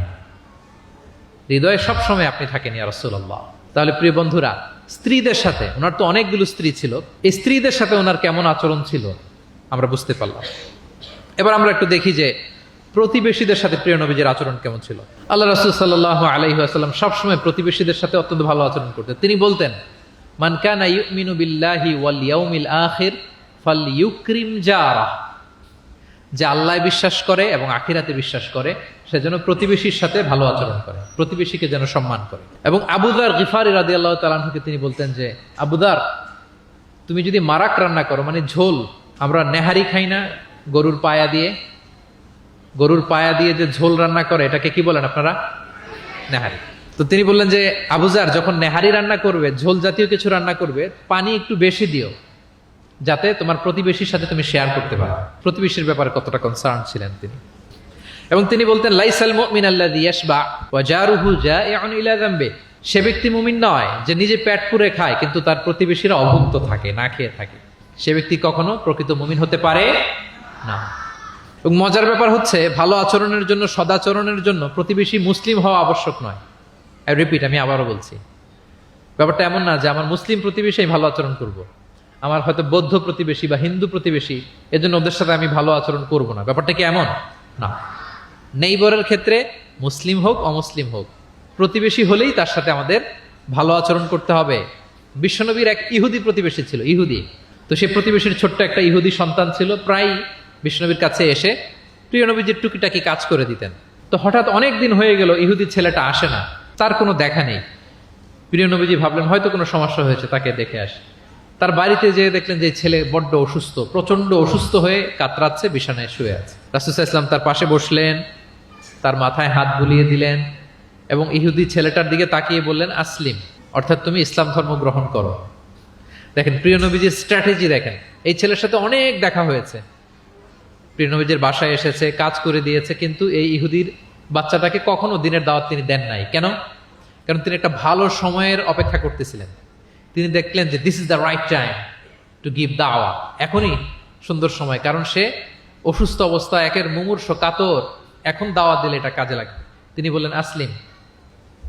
হৃদয়ে সবসময় আপনি থাকেন ইয়া রাসূলুল্লাহ। তাহলে প্রিয় বন্ধুরা, স্ত্রীদের সাথে, ওনার তো অনেকগুলো স্ত্রী ছিল, এই স্ত্রীদের সাথে ওনার কেমন আচরণ ছিল আমরা বুঝতে পারলাম। এবার আমরা একটু দেখি যে প্রতিবেশীদের সাথে প্রিয় নবীজির আচরণ কেমন ছিল। আল্লাহ রাসূল সাল্লাল্লাহু আলাইহি ওয়াসাল্লাম সবসময় প্রতিবেশীদের সাথে অত্যন্ত ভালো আচরণ করতেন। তিনি বলতেন, মান কানা ইউমিনু বিল্লাহি ওয়াল ইয়াউমিল আখির ফালইউকরিম জারাহ, যে আল্লাহ বিশ্বাস করে এবং আখিরাতে বিশ্বাস করে সে যেন প্রতিবেশীর সাথে ভালো আচরণ করে, প্রতিবেশীকে যেন সম্মান করে। এবং আবু যার গিফারি রাদিয়াল্লাহু তাআলা আনহুকে তিনি বলতেন যে, আবু যার তুমি যদি মারাক রান্না করো, মানে ঝোল, আমরা নেহারি খাই না গরুর পায়া দিয়ে, গরুর পায়া দিয়ে যে ঝোল রান্না করে এটাকে কি বলেন আপনারা? নেহারি। তো তিনি বললেন যে আবু যার যখন নেহারি রান্না করবে, ঝোল জাতীয় কিছু রান্না করবে, পানি একটু বেশি দিও যাতে তোমার প্রতিবেশীর সাথে তুমি শেয়ার করতে পারো। প্রতিবেশীর ব্যাপারে কতটা কনসার্ন ছিলেন তিনি। এবং তিনি বলতেন, লাইসাল মুমিন আল্লাযী ইয়াশবা ওয়া জারুহু জাইউন ইলা যামবি, সে ব্যক্তি মুমিন নয় যে নিজে পেট পুরে খায় কিন্তু তার প্রতিবেশীরা অভুক্ত থাকে, না খেয়ে থাকে, সে ব্যক্তি কখনো প্রকৃত মুমিন হতে পারে না। এবং মজার ব্যাপার হচ্ছে, ভালো আচরণের জন্য, সদাচরণের জন্য প্রতিবেশী মুসলিম হওয়া আবশ্যক নয়। আই রিপিট, আমি আবারও বলছি, ব্যাপারটা এমন না যে আমার মুসলিম প্রতিবেশী ভালো আচরণ করব, আমার হয়তো বৌদ্ধ প্রতিবেশী বা হিন্দু প্রতিবেশী, এজন্য ওদের সাথে আমি ভালো আচরণ করব না। ব্যাপারটা কি এমন না? নেইবরের ক্ষেত্রে মুসলিম হোক অমুসলিম হোক, প্রতিবেশী হলেই তার সাথে আমাদের ভালো আচরণ করতে হবে। বিশ্বনবীর এক ইহুদি প্রতিবেশী ছিল, ইহুদি। তো সেই প্রতিবেশীর ছোট্ট একটা ইহুদি সন্তান ছিল, প্রায় বিশ্বনবীর কাছে এসে প্রিয় নবীজির টুকিটাকি কাজ করে দিতেন। তো হঠাৎ অনেক দিন হয়ে গেল ইহুদি ছেলেটা আসে না, তার কোনো দেখা নেই। প্রিয় নবীজি ভাবলেন হয়তো কোনো সমস্যা হয়েছে, তাকে দেখে আসে। তার বাড়িতে যেয়ে দেখলেন যে ছেলে বড্ড অসুস্থ, প্রচন্ড অসুস্থ হয়ে কাতরাচ্ছে, বিছানায় শুয়ে আছে। রাসূল সাল্লাল্লাহু আলাইহি ওয়াসাল্লাম তার পাশে বসলেন, তার মাথায় হাত বুলিয়ে দিলেন এবং ইহুদি ছেলেটার দিকে তাকিয়ে বললেন, আসলিম, অর্থাৎ তুমি ইসলাম ধর্ম গ্রহণ করো। দেখেন প্রিয় নবীজির স্ট্র্যাটেজি, দেখেন এই ছেলের সাথে অনেক দেখা হয়েছে, প্রিয় নবীজির বাসায় এসেছে, কাজ করে দিয়েছে, কিন্তু এই ইহুদির বাচ্চাটাকে কখনো দিনের দাওয়াত তিনি দেন নাই। কেন? কারণ তিনি একটা ভালো সময়ের অপেক্ষা করতেছিলেন। তিনি দেখলেন যে this is the right time to give দাওয়া, এখনই সুন্দর সময়, কারণ সে অসুস্থ অবস্থা, একের মুমূর্ষ কাতর, এখন দাওয়াত দিলে এটা কাজে লাগবে। তিনি বললেন, আসলিম,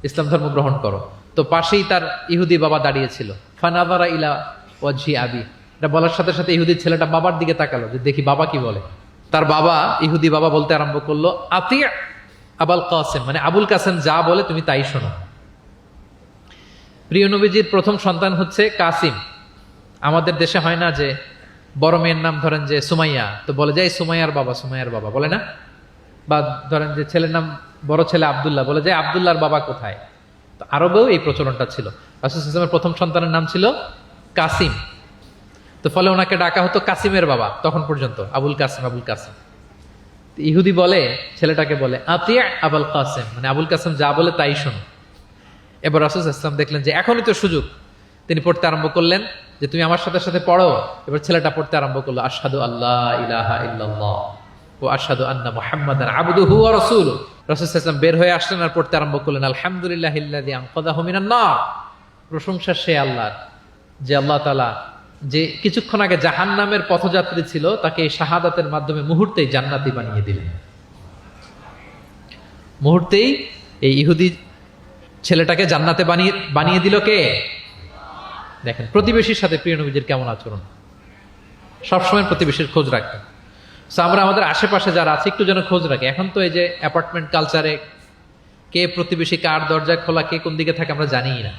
ইসলাম ধর্ম গ্রহণ করো। তো পাশেই তার ইহুদি বাবা দাঁড়িয়েছিল। ফানাযারা ইলা ওয়াজহি আবি, এটা বলার সাথে সাথে ইহুদি ছেলেটা বাবার দিকে তাকালো যে দেখি বাবা কি বলে। তার বাবা, ইহুদি বাবা বলতে আরম্ভ করলো, আতি আবুল কাসেম, মানে আবুল কাসেম যা বলে তুমি তাই শোনো। প্রিয় নবীজির প্রথম সন্তান হচ্ছে কাসিম। আমাদের দেশে হয় না যে বড় মেয়ের নাম ধরেন যে সুমাইয়া, তো বলে যায় সুমাইয়ার বাবা, সুমাইয়ার বাবা বলে না? বা ধরেন যে ছেলের নাম, বড় ছেলে আব্দুল্লাহ, বলে যায় আব্দুল্লাহর বাবা কোথায়? তো আরবেও এই প্রচলনটা ছিল। রাসূল সাল্লাল্লাহু আলাইহি ওয়াসাল্লামের প্রথম সন্তানের নাম ছিল কাসিম, তো ফলে ওনাকে ডাকা হতো কাসিমের বাবা তখন পর্যন্ত, আবুল কাসিম, আবুল কাসিম। ইহুদি বলে, ছেলেটাকে বলে আতি আবুল কাসেম, মানে আবুল কাসেম যা বলে তাই শোনো। এবার রাসূল সাল্লাল্লাহু আলাইহি ওয়াসাল্লাম দেখলেন যে এখনই তো সুযোগ, তিনি পড়তে আরম্ভ করলেন যে তুমি আমার সাথে সাথে পড়ো। এবার ছেলেটা পড়তে আরম্ভ করলো, আশহাদু আল্লাহ ইলাহা ইল্লাল্লাহ ওয়া আশহাদু আন্না মুহাম্মাদান আবদুহু ওয়া রাসূলুহু। রাসূল সাল্লাল্লাহু আলাইহি ওয়াসাল্লাম বের হয়ে আসলেন আর পড়তে আরম্ভ করলেন, আলহামদুলিল্লাহিল্লাযী আনকাযাহু মিনান নার, প্রশংসা সে আল্লাহর যে আল্লাহ তাআলা যে কিছুক্ষণ আগে জাহান্নামের পথযাত্রী ছিল তাকে এই শাহাদাতের মাধ্যমে মুহূর্তেই জান্নাতি বানিয়ে দিলেন। মুহূর্তেই এই ইহুদি ছেলেটাকে জান্নাতে বানিয়ে দিল কে? দেখেন প্রতিবেশীর সাথে প্রিয় নবীজির কেমন আচরণ, সবসময় প্রতিবেশীর খোঁজ রাখতেন। আমরা আমাদের আশেপাশে যারা আছে একটু যেন খোঁজ রাখি। এখন তো এই যে অ্যাপার্টমেন্ট কালচারে কে প্রতিবেশী, কার দরজা খোলা, কে কোন দিকে থাকে আমরা জানিই না।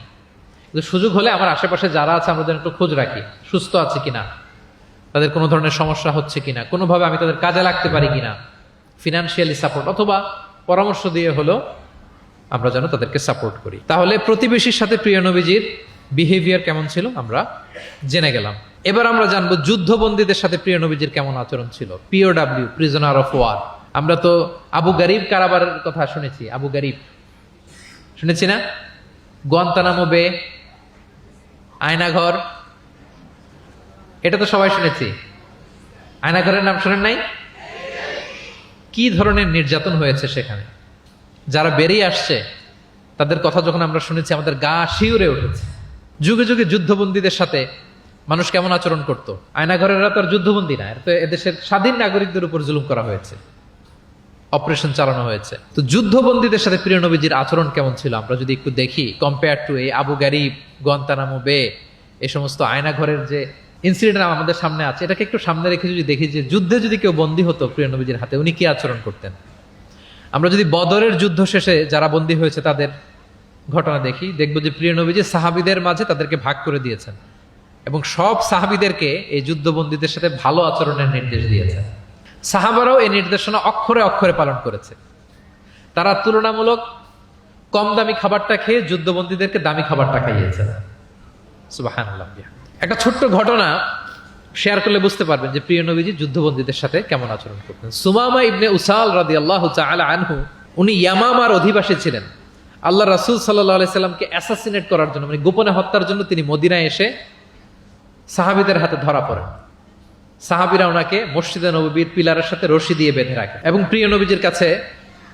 কিন্তু সুযোগ হলে আমার আশেপাশে যারা আছে আমরা যেন একটু খোঁজ রাখি, সুস্থ আছে কিনা, তাদের কোনো ধরনের সমস্যা হচ্ছে কিনা, কোনোভাবে আমি তাদের কাজে লাগতে পারি কিনা, ফিনান্সিয়ালি সাপোর্ট অথবা পরামর্শ দিয়ে হলেও আমরা যেন তাদেরকে সাপোর্ট করি। তাহলে প্রতিবেশীর সাথে প্রিয় নবীজির বিহেভিয়ার কেমন ছিল আমরা জেনে গেলাম। এবার আমরা জানবো যুদ্ধবন্দীদের সাথে প্রিয় নবীজির কেমন আচরণ ছিল। POW, prisoner of war. আমরা তো আবু গারিব কারাবারের কথা শুনেছি, আবু গারিব শুনেছি না? গুয়ান্তানামো বে, আয়নাঘর, এটা তো সবাই শুনেছি। আয়নাঘরের নাম শোনেন নাই? কি ধরনের নির্যাতন হয়েছে সেখানে, যারা বেরিয়ে আসছে তাদের কথা যখন আমরা শুনেছি আমাদের গা শিউরে উঠেছে। যুগে যুগে যুদ্ধবন্দীদের সাথে মানুষ কেমন আচরণ করত। আয়নাঘরেরা তো আর যুদ্ধবন্দী না, তো এদেশের স্বাধীন নাগরিকদের উপর জুলুম করা হয়েছে, অপারেশন চালানো হয়েছে। তো যুদ্ধবন্দীদের সাথে প্রিয় নবীজির আচরণ কেমন ছিল আমরা যদি একটু দেখি, কম্পেয়ার টু এই আবু গারিব, গুয়ান্তানামো বে, এই সমস্ত আয়নাঘরের যে ইনসিডেন্ট আমাদের সামনে আছে, এটাকে একটু সামনে রেখে যদি দেখি যে যুদ্ধে যদি কেউ বন্দী হতো প্রিয় নবীজির হাতে, উনি কি আচরণ করতেন। আমরা যদি বদরের যুদ্ধ শেষে যারা বন্দী হয়েছে তাদের ঘটনা দেখি, দেখবো যে প্রিয় নবীজি সাহাবীদের মাঝে তাদেরকে ভাগ করে দিয়েছেন এবং সব সাহাবীদেরকে এই যুদ্ধবন্দীদের সাথে ভালো আচরণের নির্দেশ দিয়েছেন। সাহাবারাও এই নির্দেশনা অক্ষরে অক্ষরে পালন করেছে। তারা তুলনামূলক কম দামি খাবারটা খেয়ে যুদ্ধবন্দীদেরকে দামি খাবারটা খাইয়েছে। সুবহানাল্লাহ। একটা ছোট্ট ঘটনা শেয়ার করলে বুঝতে পারবেন যে প্রিয় নবীজি যুদ্ধবন্দীদের সাথে কেমন আচরণ করতেন। সুমামা ইবনে উসাল রাদিয়াল্লাহু তাআলা আনহু, উনি ইয়ামামার অধিবাসী ছিলেন। আল্লাহ রাসূল সাল্লাল্লাহু আলাইহি সাল্লামকে অ্যাসাসিনেট করার জন্য, মানে গোপনে হত্যার জন্য তিনি মদিনায় এসে সাহাবীদের হাতে ধরা পড়েন। সাহাবীরা ওনাকে মসজিদে নববীর পিলারের সাথে রশি দিয়ে বেঁধে রাখে এবং প্রিয় নবীজির কাছে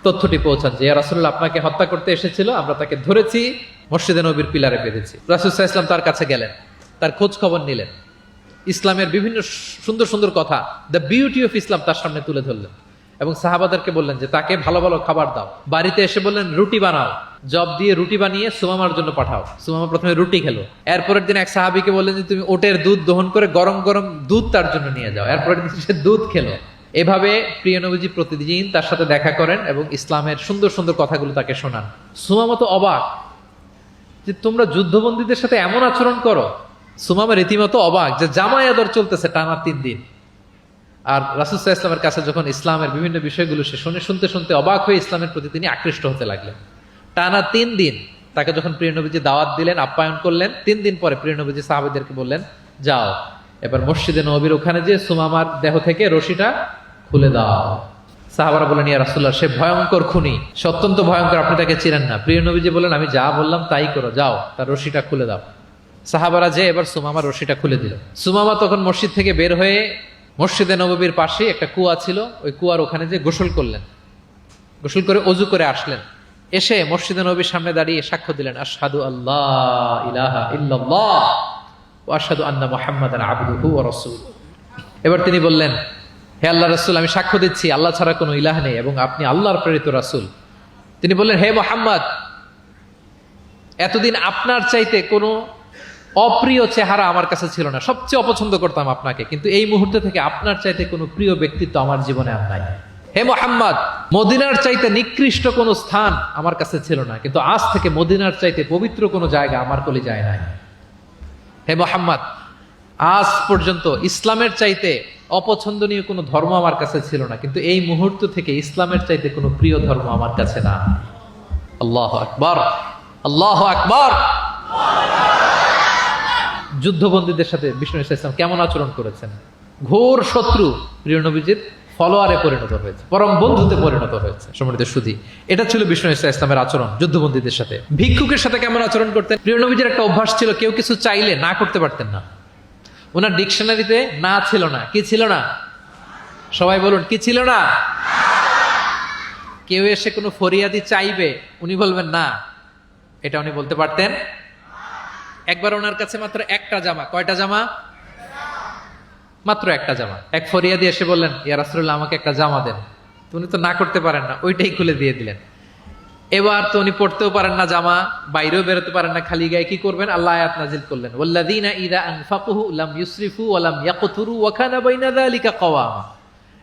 তথ্যটি পৌঁছান যে ইয়া রাসূলুল্লাহ আপনাকে হত্যা করতে এসেছিল, আমরা তাকে ধরেছি, মসজিদে নববীর পিলারে বেঁধেছি। রাসূল সাল্লাল্লাহু আলাইহি ওয়াসাল্লাম তার কাছে গেলেন, তার খোঁজ খবর নিলেন, ইসলামের বিভিন্ন সুন্দর সুন্দর কথা, দ্য বিউটি অফ ইসলাম তার সামনে তুলে ধরলেন এবং সাহাবাদেরকে বললেন যে তাকে ভালো ভালো খাবার দাও। বাড়িতে এসে বললেন রুটি বানাও, জব দিয়ে রুটি বানিয়ে সুমামার জন্য পাঠাও। সুমামা প্রথমে রুটি খেলো। এরপরের দিন এক সাহাবীকে বললেন যে তুমি ওটের দুধ দহন করে গরম গরম দুধ তার জন্য নিয়ে যাও। এরপরের দিন সে দুধ খেলো। এভাবে প্রিয় নবীজি প্রতিদিন তার সাথে দেখা করেন এবং ইসলামের সুন্দর সুন্দর কথাগুলো তাকে শোনান। সুমামা তো অবাক যে তোমরা যুদ্ধবন্দীদের সাথে এমন আচরণ করো। সুমামা রীতিমতো অবাক যে জামাই আদর চলতেছে টানা 3 দিন। আর রাসূল সাল্লাল্লাহু আলাইহি ওয়াসাল্লামের কাছে যখন ইসলামের বিভিন্ন বিষয়গুলো সে শুনতে শুনতে অবাক হয়ে ইসলামের প্রতি তিনি আকৃষ্ট হতে লাগলেন। টানা 3 দিন তাকে যখন প্রিয় নবীজি দাওয়াত দিলেন, আপ্যায়ন করলেন, 3 দিন পরে প্রিয় নবীজি সাহাবীদেরকে বললেন যাও এবার মসজিদে নববীর ওখানে যে সুমামার দেহ থেকে রশিটা খুলে দাও। সাহাবারা বললেন ইয়া রাসূলুল্লাহ সে ভয়ঙ্কর খুনি, সে অত্যন্ত ভয়ঙ্কর, আপনি তাকে চিনেন না। প্রিয় নবীজি বললেন আমি যা বললাম তাই করো, যাও তার রশিটা খুলে দাও। সাহাবারা যে এবার সুমামার রশিটা খুলে দিল। সুমামা তখন মসজিদ থেকে বের হয়ে মসজিদে নববীর পাশে একটা কুয়া ছিল, ওই কুয়ার ওখানে যে গোসল করলেন, গোসল করে অজু করে আসলেন। এসে মসজিদে নববীর সামনে দাঁড়িয়ে সাক্ষ্য দিলেন আশহাদু আল্লাহ ইলাহা ইল্লাল্লাহ ওয়া আশহাদু আন্না মুহাম্মাদান আবদুহু ওয়া রাসূলুহু। এবার তিনি বললেন হে আল্লাহর রাসূল আমি সাক্ষ্য দিচ্ছি আল্লাহ ছাড়া কোনো ইলাহ নেই এবং আপনি আল্লাহর প্রেরিত রাসূল। তিনি বললেন হে মুহাম্মদ এতদিন আপনার চাইতে কোনো অপ্রিয় চেহারা আমার কাছে ছিল না, সবচেয়ে অপছন্দ করতাম আপনাকে, কিন্তু এই মুহূর্তে থেকে আপনার চাইতে কোনো প্রিয় ব্যক্তিত্ব আমার জীবনে আর নাই। হে মুহাম্মদ মদিনার চাইতে নিকৃষ্ট কোনো স্থান আমার কাছে ছিল না, কিন্তু আজ থেকে মদিনার চাইতে পবিত্র কোনো জায়গা আমার কলিজায় নাই। হে মুহাম্মদ আজ পর্যন্ত ইসলামের চাইতে অপছন্দনীয় কোনো ধর্ম আমার কাছে ছিল না, কিন্তু এই মুহূর্ত থেকে ইসলামের চাইতে কোনো প্রিয় ধর্ম আমার কাছে না। আল্লাহু আকবার, আল্লাহু আকবার। যুদ্ধবন্দীদের সাথে বিষ্ণু ইসলাম কেমন আচরণ করেছেন। ঘোর শত্রু প্রিয় নবীজির ফলোয়ারে পরিণত হয়েছে, পরম বন্ধুতে পরিণত হয়েছে। সম্মানিত সুধী, এটা ছিল বিষ্ণু ইসলামের আচরণ যুদ্ধবন্দীদের সাথে। ভিক্ষুকের সাথে কেমন আচরণ করতেন। প্রিয় নবীজির একটা অভ্যাস ছিল, কেউ কিছু চাইলে না করতে পারতেন না। ওনার ডিকশনারিতে না ছিল না। কি ছিল না? সবাই বলুন কি ছিল না? কেউ এসে কোনো ফরিয়াদি চাইবে, উনি বলবেন না, এটা উনি বলতে পারতেন। একবার ওনার কাছে মাত্র একটা জামা, কয়টা জামা? মাত্র একটা জামা। এক ফরিয়াদি এসে বললেন ইয়া রাসূলুল্লাহ আমাকে একটা জামা দেন। তো উনি তো না করতে পারেন না, ওইটাই খুলে দিয়ে দিলেন। এবার তো উনি পড়তেও পারেন না জামা, বাইরেও বেরোতে পারেন না, খালি গায়ে কি করবেন? আল্লাহ আয়াত নাজিল করলেন ওয়াল্লাযীনা ইযা আনফাকু লাম ইউসরিফু ওয়া লাম ইয়াকতুরু ওয়া কানা বাইনা যালিকা কওয়ামা।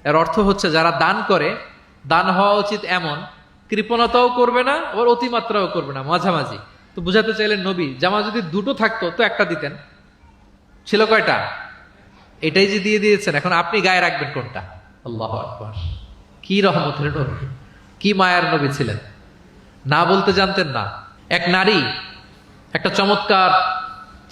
এর অর্থ হচ্ছে যারা দান করে, দান হওয়া উচিত এমন কৃপণতাও করবে না, আবার অতিমাত্রাও করবে না, মাঝামাঝি। তো বুঝাতে চাইলেন নবী জামা যদি দুটো থাকতো তো একটা দিতেন, ছিল কয়টা? এটাই যে দিয়ে দিয়েছেন, এখন আপনি গায়ে রাখবেন কোনটা? আল্লাহু আকবার। কি রহমতের নবী, কি মায়ার নবী ছিলেন, না বলতে জানতেন না। এক নারী একটা চমৎকার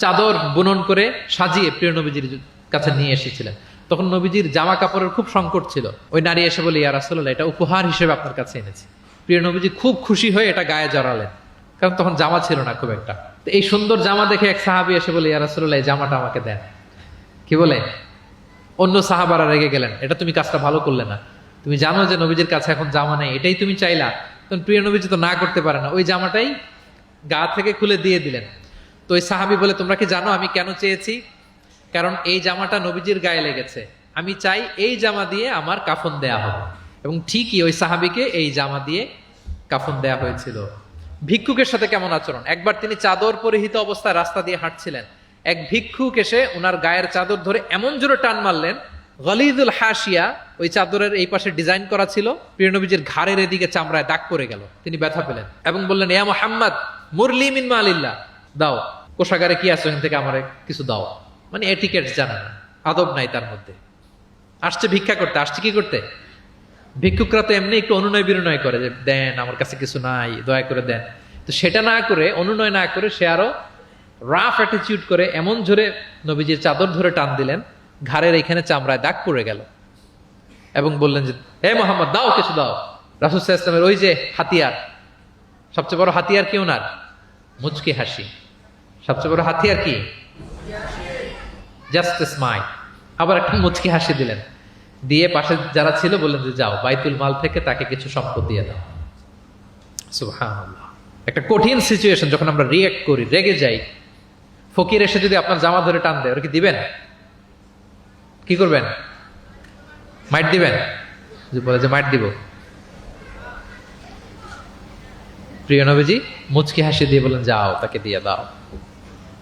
চাদর বুনন করে সাজিয়ে প্রিয় নবীজির কাছে নিয়ে এসেছিলেন। তখন নবীজির জামা কাপড়ের খুব সংকট ছিল। ওই নারী এসে বলে, ইয়া রাসূলুল্লাহ, এটা উপহার হিসেবে আপনার কাছে এনেছি। প্রিয় নবীজি খুব খুশি হয়ে এটা গায়ে জড়ালেন, কারণ তখন জামা ছিল না খুব একটা। তো এই সুন্দর জামা দেখে এক সাহাবী এসে বলে, ইয়া রাসূলুল্লাহ, এই জামাটা আমাকে দেন। কি বলে? অন্য সাহাবারা রেগে গেলেন, এটা তুমি কাজটা ভালো করলে না, তুমি জানো যে নবীজির কাছে এখন জামা নেই, এটাই তুমি চাইলা। তখন প্রিয় নবীজি তো না করতে পারে না, ওই জামাটাই গা থেকে খুলে দিয়ে দিলেন। তো ওই সাহাবী বলে, তোমরা কি জানো আমি কেন চেয়েছি? কারণ এই জামাটা নবীজির গায়ে লেগেছে, আমি চাই এই জামা দিয়ে আমার কাফন দেয়া হবে। এবং ঠিকই ওই সাহাবীকে এই জামা দিয়ে কাফন দেয়া হয়েছিল। ভিক্ষুকের সাথে কেমন আচরণ! একবার তিনি চাদর পরিহিত অবস্থায় রাস্তা দিয়ে হাঁটছিলেন, এক ভিক্ষুক এসে ওনার গায়ের চাদর ধরে এমন জোরে টান মারলেন, গলিদুল হাসিয়া, ওই চাদরের এই পাশে ডিজাইন করা ছিল, প্রিয় নবীজির ঘাড়ের এদিকে চামড়ায় দাগ পড়ে গেল। তিনি ব্যথা পেলেন এবং বললেন, ইয়া মুহাম্মদ মুরলি মিন মালিল্লাহ, দাও, কোষাগারে কি আছে ওখান থেকে আমারে কিছু দাও। মানে এটিকেট জানে না, আদব নাই তার মধ্যে। আসছে ভিক্ষা করতে, আসছে কি করতে? ভিক্ষুকরা তো এমনি একটু অনুনয় বিনয় করে যে দেন, আমার কাছে কিছু নাই, দয়া করে দেন। তো সেটা না করে, অনুনয় না করে, সে আরো রাফ অ্যাটিটিউড করে এমন জোরে নবীজির চাদর ধরে টান দিলেন, ঘাড়ের এখানে চামড়ায় দাগ পড়ে গেল এবং বললেন যে, হে মোহাম্মদ, দাও, কিছু দাও। রাসূল সাল্লাল্লাহু আলাইহি ওয়াসাল্লামের ওই যে হাতিয়ার, সবচেয়ে বড় হাতিয়ার কি ওনার? মুচকি হাসি। সবচেয়ে বড় হাতিয়ার কি? Just smile. আবার একটা মুচকি হাসি দিলেন, দিয়ে পাশে যারা ছিল বললেন যে, যাও, বাইতুল মাল থেকে তাকে কিছু সম্পদ দিয়ে দাও। সুবহানাল্লাহ। একটা কঠিন সিচুয়েশন যখন আমরা রিঅ্যাক্ট করি, রেগে যাই, ফকির এসে যদি আপনার জামা ধরে টান দেয়, ওরা কি দিবেন? কি করবেন? মাইট দিবেন? বলে যে মাইট দিব। প্রিয় নবীজি মুচকি হাসি দিয়ে বলেন, যাও, তাকে দিয়ে দাও।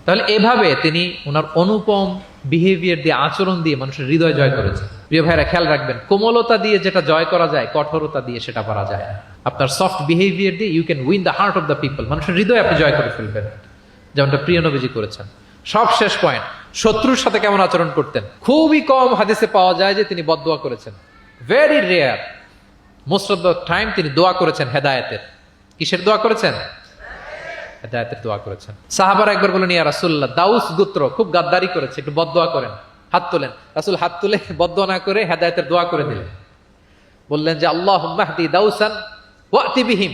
তাহলে এভাবে তিনি ওনার অনুপম বিহেভিয়ার দিয়ে, আচরণ দিয়ে মানুষের হৃদয় জয় করেছেন। প্রিয় ভাইরা, খেয়াল রাখবেন, কোমলতা দিয়ে যেটা জয় করা যায়, কঠোরতা দিয়ে সেটা পারা যায় না। আপনার সফট বিহেভিয়ার দিয়ে you can win the heart of the people, মানুষের হৃদয় আপনি জয় করে ফেলবেন, যেমনটা প্রিয় নবীজি করেছেন। সব শেষ পয়েন্ট, শত্রুর সাথে কেমন আচরণ করতেন। খুবই কম হাদিসে পাওয়া যায় যে তিনি বদদোয়া করেছেন, very rare. Most of the time তিনি দোয়া করেছেন হেদায়েতের। কিসের দোয়া করেছেন? হেদায়েতের দোয়া করেছেন। সাহাবারা একবার বলেন, ইয়া রাসূলুল্লাহ, দাউস গোত্র খুব গাদ্দারি করেছে, একটু বদদোয়া করেন, হাত তোলেন। রাসূল হাত তুলে বদদোয়া না করে হেদায়েতের দোয়া করে দিলেন। বললেন যে, আল্লাহুম্মা হদি দাউসান ওয়াতি বিহিম,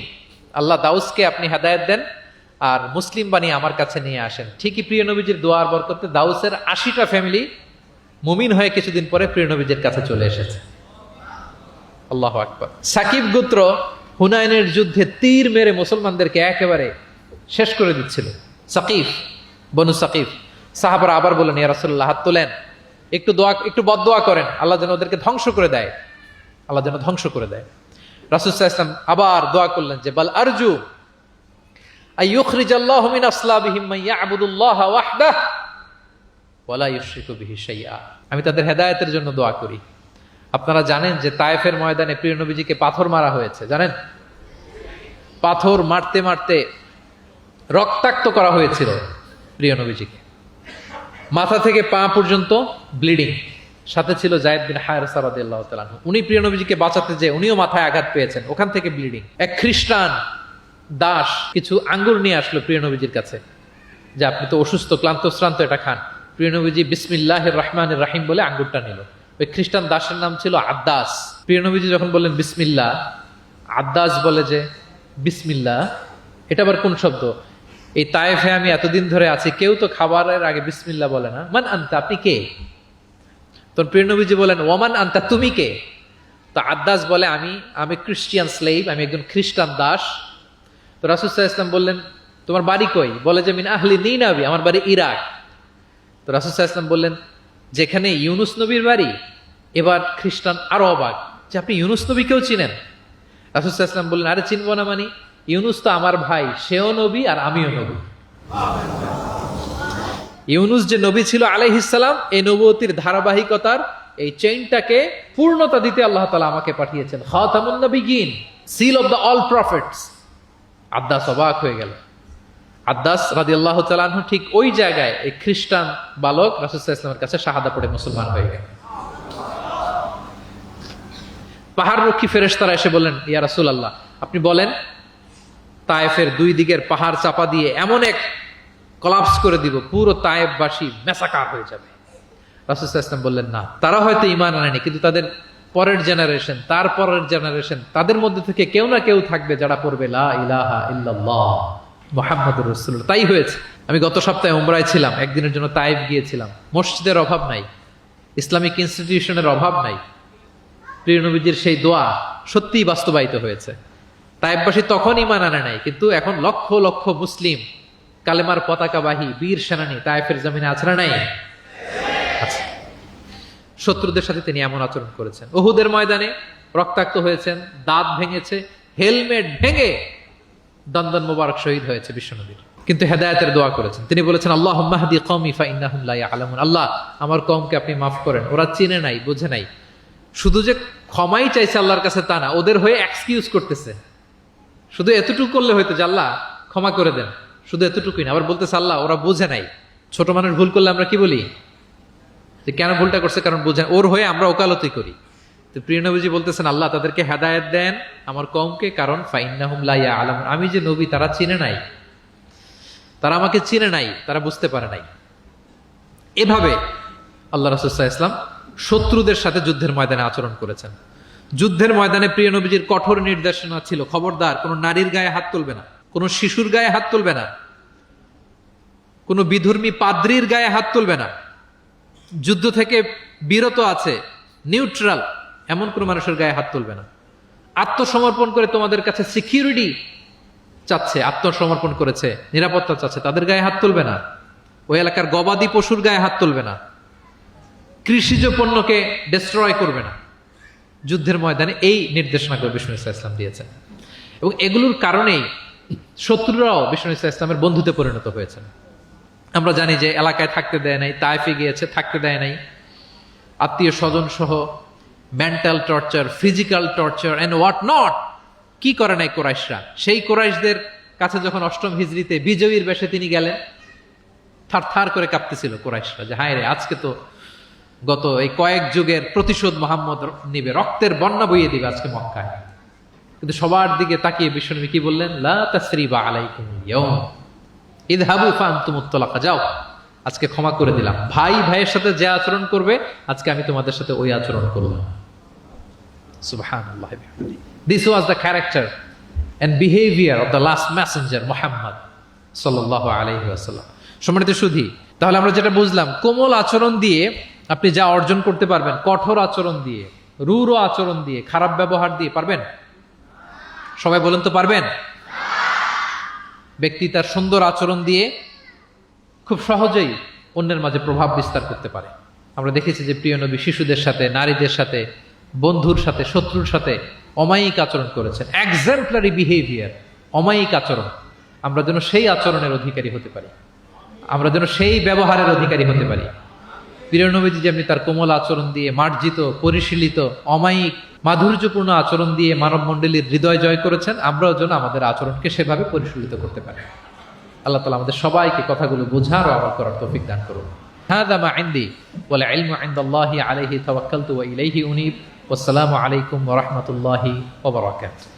আল্লাহ দাউসকে আপনি হেদায়েত দেন আর মুসলিম বানিয়ে আমার কাছে নিয়ে আসেন। ঠিকই প্রিয় নবীজির দোয়ার বরকতে দাউসের 80টা ফ্যামিলি মুমিন হয়ে কিছুদিন পরে প্রিয় নবীজির কাছে চলে এসেছে। আল্লাহু আকবার। সাকিব গোত্র হুনাইনের যুদ্ধে তীর মেরে মুসলমানদেরকে একেবারে শেষ করে দিচ্ছিল। সাকিফ, বনু সাকিফ। সাহাবারা আবার বলেন, ইয়া রাসূলুল্লাহ, হাত তোলেন, একটু বদদোয়া করেন, আল্লাহ যেন ওদেরকে ধ্বংস করে দেয়, আল্লাহ যেন ধ্বংস করে দেয়। রাসূল সাল্লাল্লাহু আলাইহি ওয়াসাল্লাম আবার দোয়া করলেন যে, বাল আরজু আইয়ুখরিজাল্লাহু মিন আসলাবিহিম মান ইয়াবুদুল্লাহ ওয়াহদাহু ওয়া লা ইউশরিকু বিহি শাইআ। আমি তাদের হেদায়েতের জন্য দোয়া করি। আপনারা জানেন যে তায়েফের ময়দানে প্রিয় নবীজিকে পাথর মারা হয়েছে, জানেন? পাথর মারতে মারতে রক্তাক্ত করা হয়েছিল প্রিয় নবীজিকে, মাথা থেকে পা পর্যন্ত ব্লিডিং। সাথে ছিল যায়েদ বিন হারেসা রাদিয়াল্লাহু তাআলা আনহু। উনি প্রিয় নবীজিকে বাঁচাতে যেয়ে উনিও মাথায় আঘাত পেয়েছেন, ওখান থেকে ব্লিডিং। এক খ্রিস্টান দাস কিছু আঙ্গুর নিয়ে আসলো প্রিয় নবীজির কাছে, যে আপনি তো অসুস্থ, ক্লান্ত শ্রান্ত, এটা খান। প্রিয় নবীজি বিসমিল্লাহির রহমানির রহিম বলে আঙ্গুরটা নিল। ওই খ্রিস্টান দাসের নাম ছিল আদ্দাস। প্রিয় নবীজি যখন বললেন বিসমিল্লাহ, আদ্দাস বলে যে বিসমিল্লাহ, এটা আবার কোন শব্দ? এই তায়েফে আমি এতদিন ধরে আছি, কেউ তো খাবারের আগে বিসমিল্লাহ বলে না। মান আনতা, আপনি কে? তো প্রিয় নবীজি বলেন, ওমান আনতা, তুমি কে? তো আদ্দাস বলে, আমি ক্রিশ্চিয়ান স্লেভ, আমি একজন খ্রিস্টান দাস। তো রাসূল সাল্লাল্লাহু আলাইহি ওয়াসাল্লাম বললেন, তোমার বাড়ি কই? বলে যে মিন আহলি নিনাবি, আমার বাড়ি ইরাক। তো রাসূল সাল্লাল্লাহু আলাইহি ওয়াসাল্লাম বললেন, যেখানে ইউনুস নবীর বাড়ি। এবার খ্রিস্টান আরো অবাক যে আপনি ইউনুস নবীকেও চিনেন? রাসূল সাল্লাল্লাহু আলাইহি ওয়াসাল্লাম বললেন, আরে চিনবো না মানে, ইউনুস তো আমার ভাই, সেও নবী আর আমিও নবী। ইউনুস যে নবী ছিল আলাইহিস সালাম, এই নবুয়তির ধারাবাহিকতার এই চেইনটাকে পূর্ণতা দিতে আল্লাহ তাআলা আমাকে পাঠিয়েছেন, খাতামুন নবিয়্যিন। Seal of the all prophets. Addas অবাক হয়ে গেল। আদ্দাস রাদিয়াল্লাহু তাআলা আনহু ঠিক ওই জায়গায় এই খ্রিস্টান বালক রাসূল সাল্লাল্লাহু আলাইহি ওয়াসাল্লামের কাছে শাহাদা পড়ে মুসলমান হয়ে গেল। পাহাড়রক্ষী ফেরেশতারা এসে বললেন, ইয়া রাসূলুল্লাহ, আপনি বলেন তায়েফের দুই দিকের পাহাড় চাপা দিয়ে এমন এক কলাপস করে দিব, পুরো তায়েফবাসী মেসাকার হয়ে যাবে। রাসূল সাল্লাল্লাহু আলাইহি ওয়াসাল্লাম বললেন, না, তারা হয়তো ঈমান আনেনি, কিন্তু তাদের পরের জেনারেশন, তার পরের জেনারেশন, তাদের মধ্যে থেকে কেউ না কেউ থাকবে যারা পড়বে লা ইলাহা ইল্লাল্লাহ মুহাম্মাদুর রাসূলুল্লাহ। তাই হয়েছে। আমি গত সপ্তাহে উমরায় ছিলাম, একদিনের জন্য তায়েফ গিয়েছিলাম। মসজিদের অভাব নাই, ইসলামিক ইনস্টিটিউশনের অভাব নাই। প্রিয় নবীজির সেই দোয়া সত্যিই বাস্তবায়িত হয়েছে। তায়েফবাসী তখন ঈমান আনে নাই, কিন্তু এখন লক্ষ লক্ষ মুসলিম কালেমার পতাকাবাহী বীর সেনানী তায়েফের জমিনে আছে না নাই? আছে। শত্রুদের সাথে তিনি এমন আচরণ করেছেন। উহুদের ময়দানে রক্তাক্ত হয়েছেন, দাঁত ভেঙেছে, হেলমেট ভেঙে দন্দন মোবারক শহীদ হয়েছে বিশ্বনবীর। কিন্তু হেদায়েতের দোয়া করেছেন। তিনি বলেছেন, আল্লাহুম্মা হদি কওমি ফাইন্নাহুম লা ইয়ালামুন। আল্লাহ, আমার কওমকে আপনি মাফ করেন, ওরা চিনে নাই, বুঝে নাই। শুধু যে ক্ষমাই চাইছে আল্লাহর কাছে তা না, ওদের হয়ে এক্সকিউজ করতেছে। শুধু এতটুকু করলে হয়তো যে আল্লাহ ক্ষমা করে দেন, শুধু এতটুকুই না, আবার বলতেছে আল্লাহ ওরা বুঝে নাই। ছোট মানুষ ভুল করলে আমরা কি বলি? যে কেন ভুলটা করছে, কারণ বুঝে, ওর হয়ে আমরা ওকালতি করি। তো প্রিয় নবীজি বলতেছেন, আল্লাহ তাদেরকে হেদায়েত দেন আমার কওমকে, কারণ ফাইন্নাহুম লা ইয়ালামুন, আমি যে নবী তারা চিনে নাই, তারা আমাকে চিনে নাই, তারা বুঝতে পারে নাই। এভাবে আল্লাহ রাসূল সাল্লাল্লাহু আলাইহি ওয়াসাল্লাম শত্রুদের সাথে যুদ্ধের ময়দানে আচরণ করেছেন। যুদ্ধের ময়দানে প্রিয় নবীজির কঠোর নির্দেশনা ছিল, খবরদার কোনো নারীর গায়ে হাত তুলবে না, কোনো শিশুর গায়ে হাত তুলবে না, কোনো বিধর্মী পাদ্রীর গায়ে হাত তুলবে না। যুদ্ধ থেকে বিরত আছে, নিউট্রাল, এমন কোনো মানুষের গায়ে হাত তুলবে না। আত্মসমর্পণ করে তোমাদের কাছে সিকিউরিটি চাচ্ছে, আত্মসমর্পণ করেছে, নিরাপত্তা চাচ্ছে, তাদের গায়ে হাত তুলবে না। ওই এলাকার গবাদি পশুর গায়ে হাত তুলবে না, কৃষিজ পণ্যকে ডিস্ট্রয় করবে না। যুদ্ধের ময়দানে এই নির্দেশনাগুলো বিষ্ণু ইসলাম দিয়েছেন, এবং এগুলোর কারণেই শত্রুরাও বিষ্ণু ইসলামের বন্ধুতে পরিণত হয়েছেন। আমরা জানি যে এলাকায় থাকতে দেয় নাই, তায়েফে গিয়েছে, থাকতে দেয় নাই, আত্মীয় স্বজন সহ mental torture, physical torture and what not কি করে নাই কোরাইশরা। সেই কোরাইশদের কাছে যখন অষ্টম হিজরিতে বিজয়ীর বেশে তিনি গেলেন, থার থার করে কাঁপতেছিল কোরাইশরা যে হায় রে, আজকে তো গত এই কয়েক যুগের প্রতিশোধ মোহাম্মদ নিবে, রক্তের বন্যা বইয়ে দিবে আজকে মক্কায়। কিন্তু সবার দিকে তাকিয়ে বিশ্বনবী কি বললেন? লা তাসরিবা আলাইকুমুল ইয়াউম ইযহাবু ফাআনতুমুত তালাকা, যাও, আজকে ক্ষমা করে দিলাম। ভাই ভাইয়ের সাথে যে আচরণ করবে, আজকে আমি তোমাদের সাথে ওই আচরণ করব। সুবহানাল্লাহ। This was the character and behaviour of the last messenger Muhammad সাল্লাল্লাহু আলাইহি ওয়াসাল্লাম। সম্মানিত সুধী, তাহলে আমরা যেটা বুঝলাম, কোমল আচরণ দিয়ে আপনি যা অর্জন করতে পারবেন, কঠোর আচরণ দিয়ে, রূঢ় আচরণ দিয়ে, খারাপ ব্যবহার দিয়ে পারবেন? সবাই বলেন তো পারবেন? ব্যক্তি তার সুন্দর আচরণ দিয়ে খুব সহজেই অন্যের মাঝে প্রভাব বিস্তার করতে পারে। আমরা দেখেছি যে প্রিয় নবী শিশুদের সাথে, নারীদের সাথে, বন্ধুর সাথে, শত্রুর সাথে অমায়িক আচরণ করেছেন। এক্সাম্পলারি বিহেভিয়ার, অমায়িক আচরণ। আমরা যেন সেই আচরণের অধিকারী হতে পারি, আমরা যেন সেই ব্যবহারের অধিকারী হতে পারি। প্রিয় নবীজি যেমনি তার কোমল আচরণ দিয়ে, মার্জিত, পরিশীলিত, অমায়িক, মাধুর্যপূর্ণ আচরণ দিয়ে মানব মণ্ডলীর হৃদয় জয় করেছেন, আমরাও যেন আমাদের আচরণকে সেভাবে পরিশীলিত করতে পারি। আল্লাহ তাআলা আমাদের সবাইকে কথাগুলো বোঝার ও আমল করার তৌফিক দান করুন। হাযা মা ইনদি ওয়াল ইলমু ইনদাল্লাহি আলাইহি তাওয়াক্কালতু ওয়া ইলাইহি উনীব। ওয়াসসালামু আলাইকুম ওয়া রাহমাতুল্লাহি ওয়া বারাকাতুহু।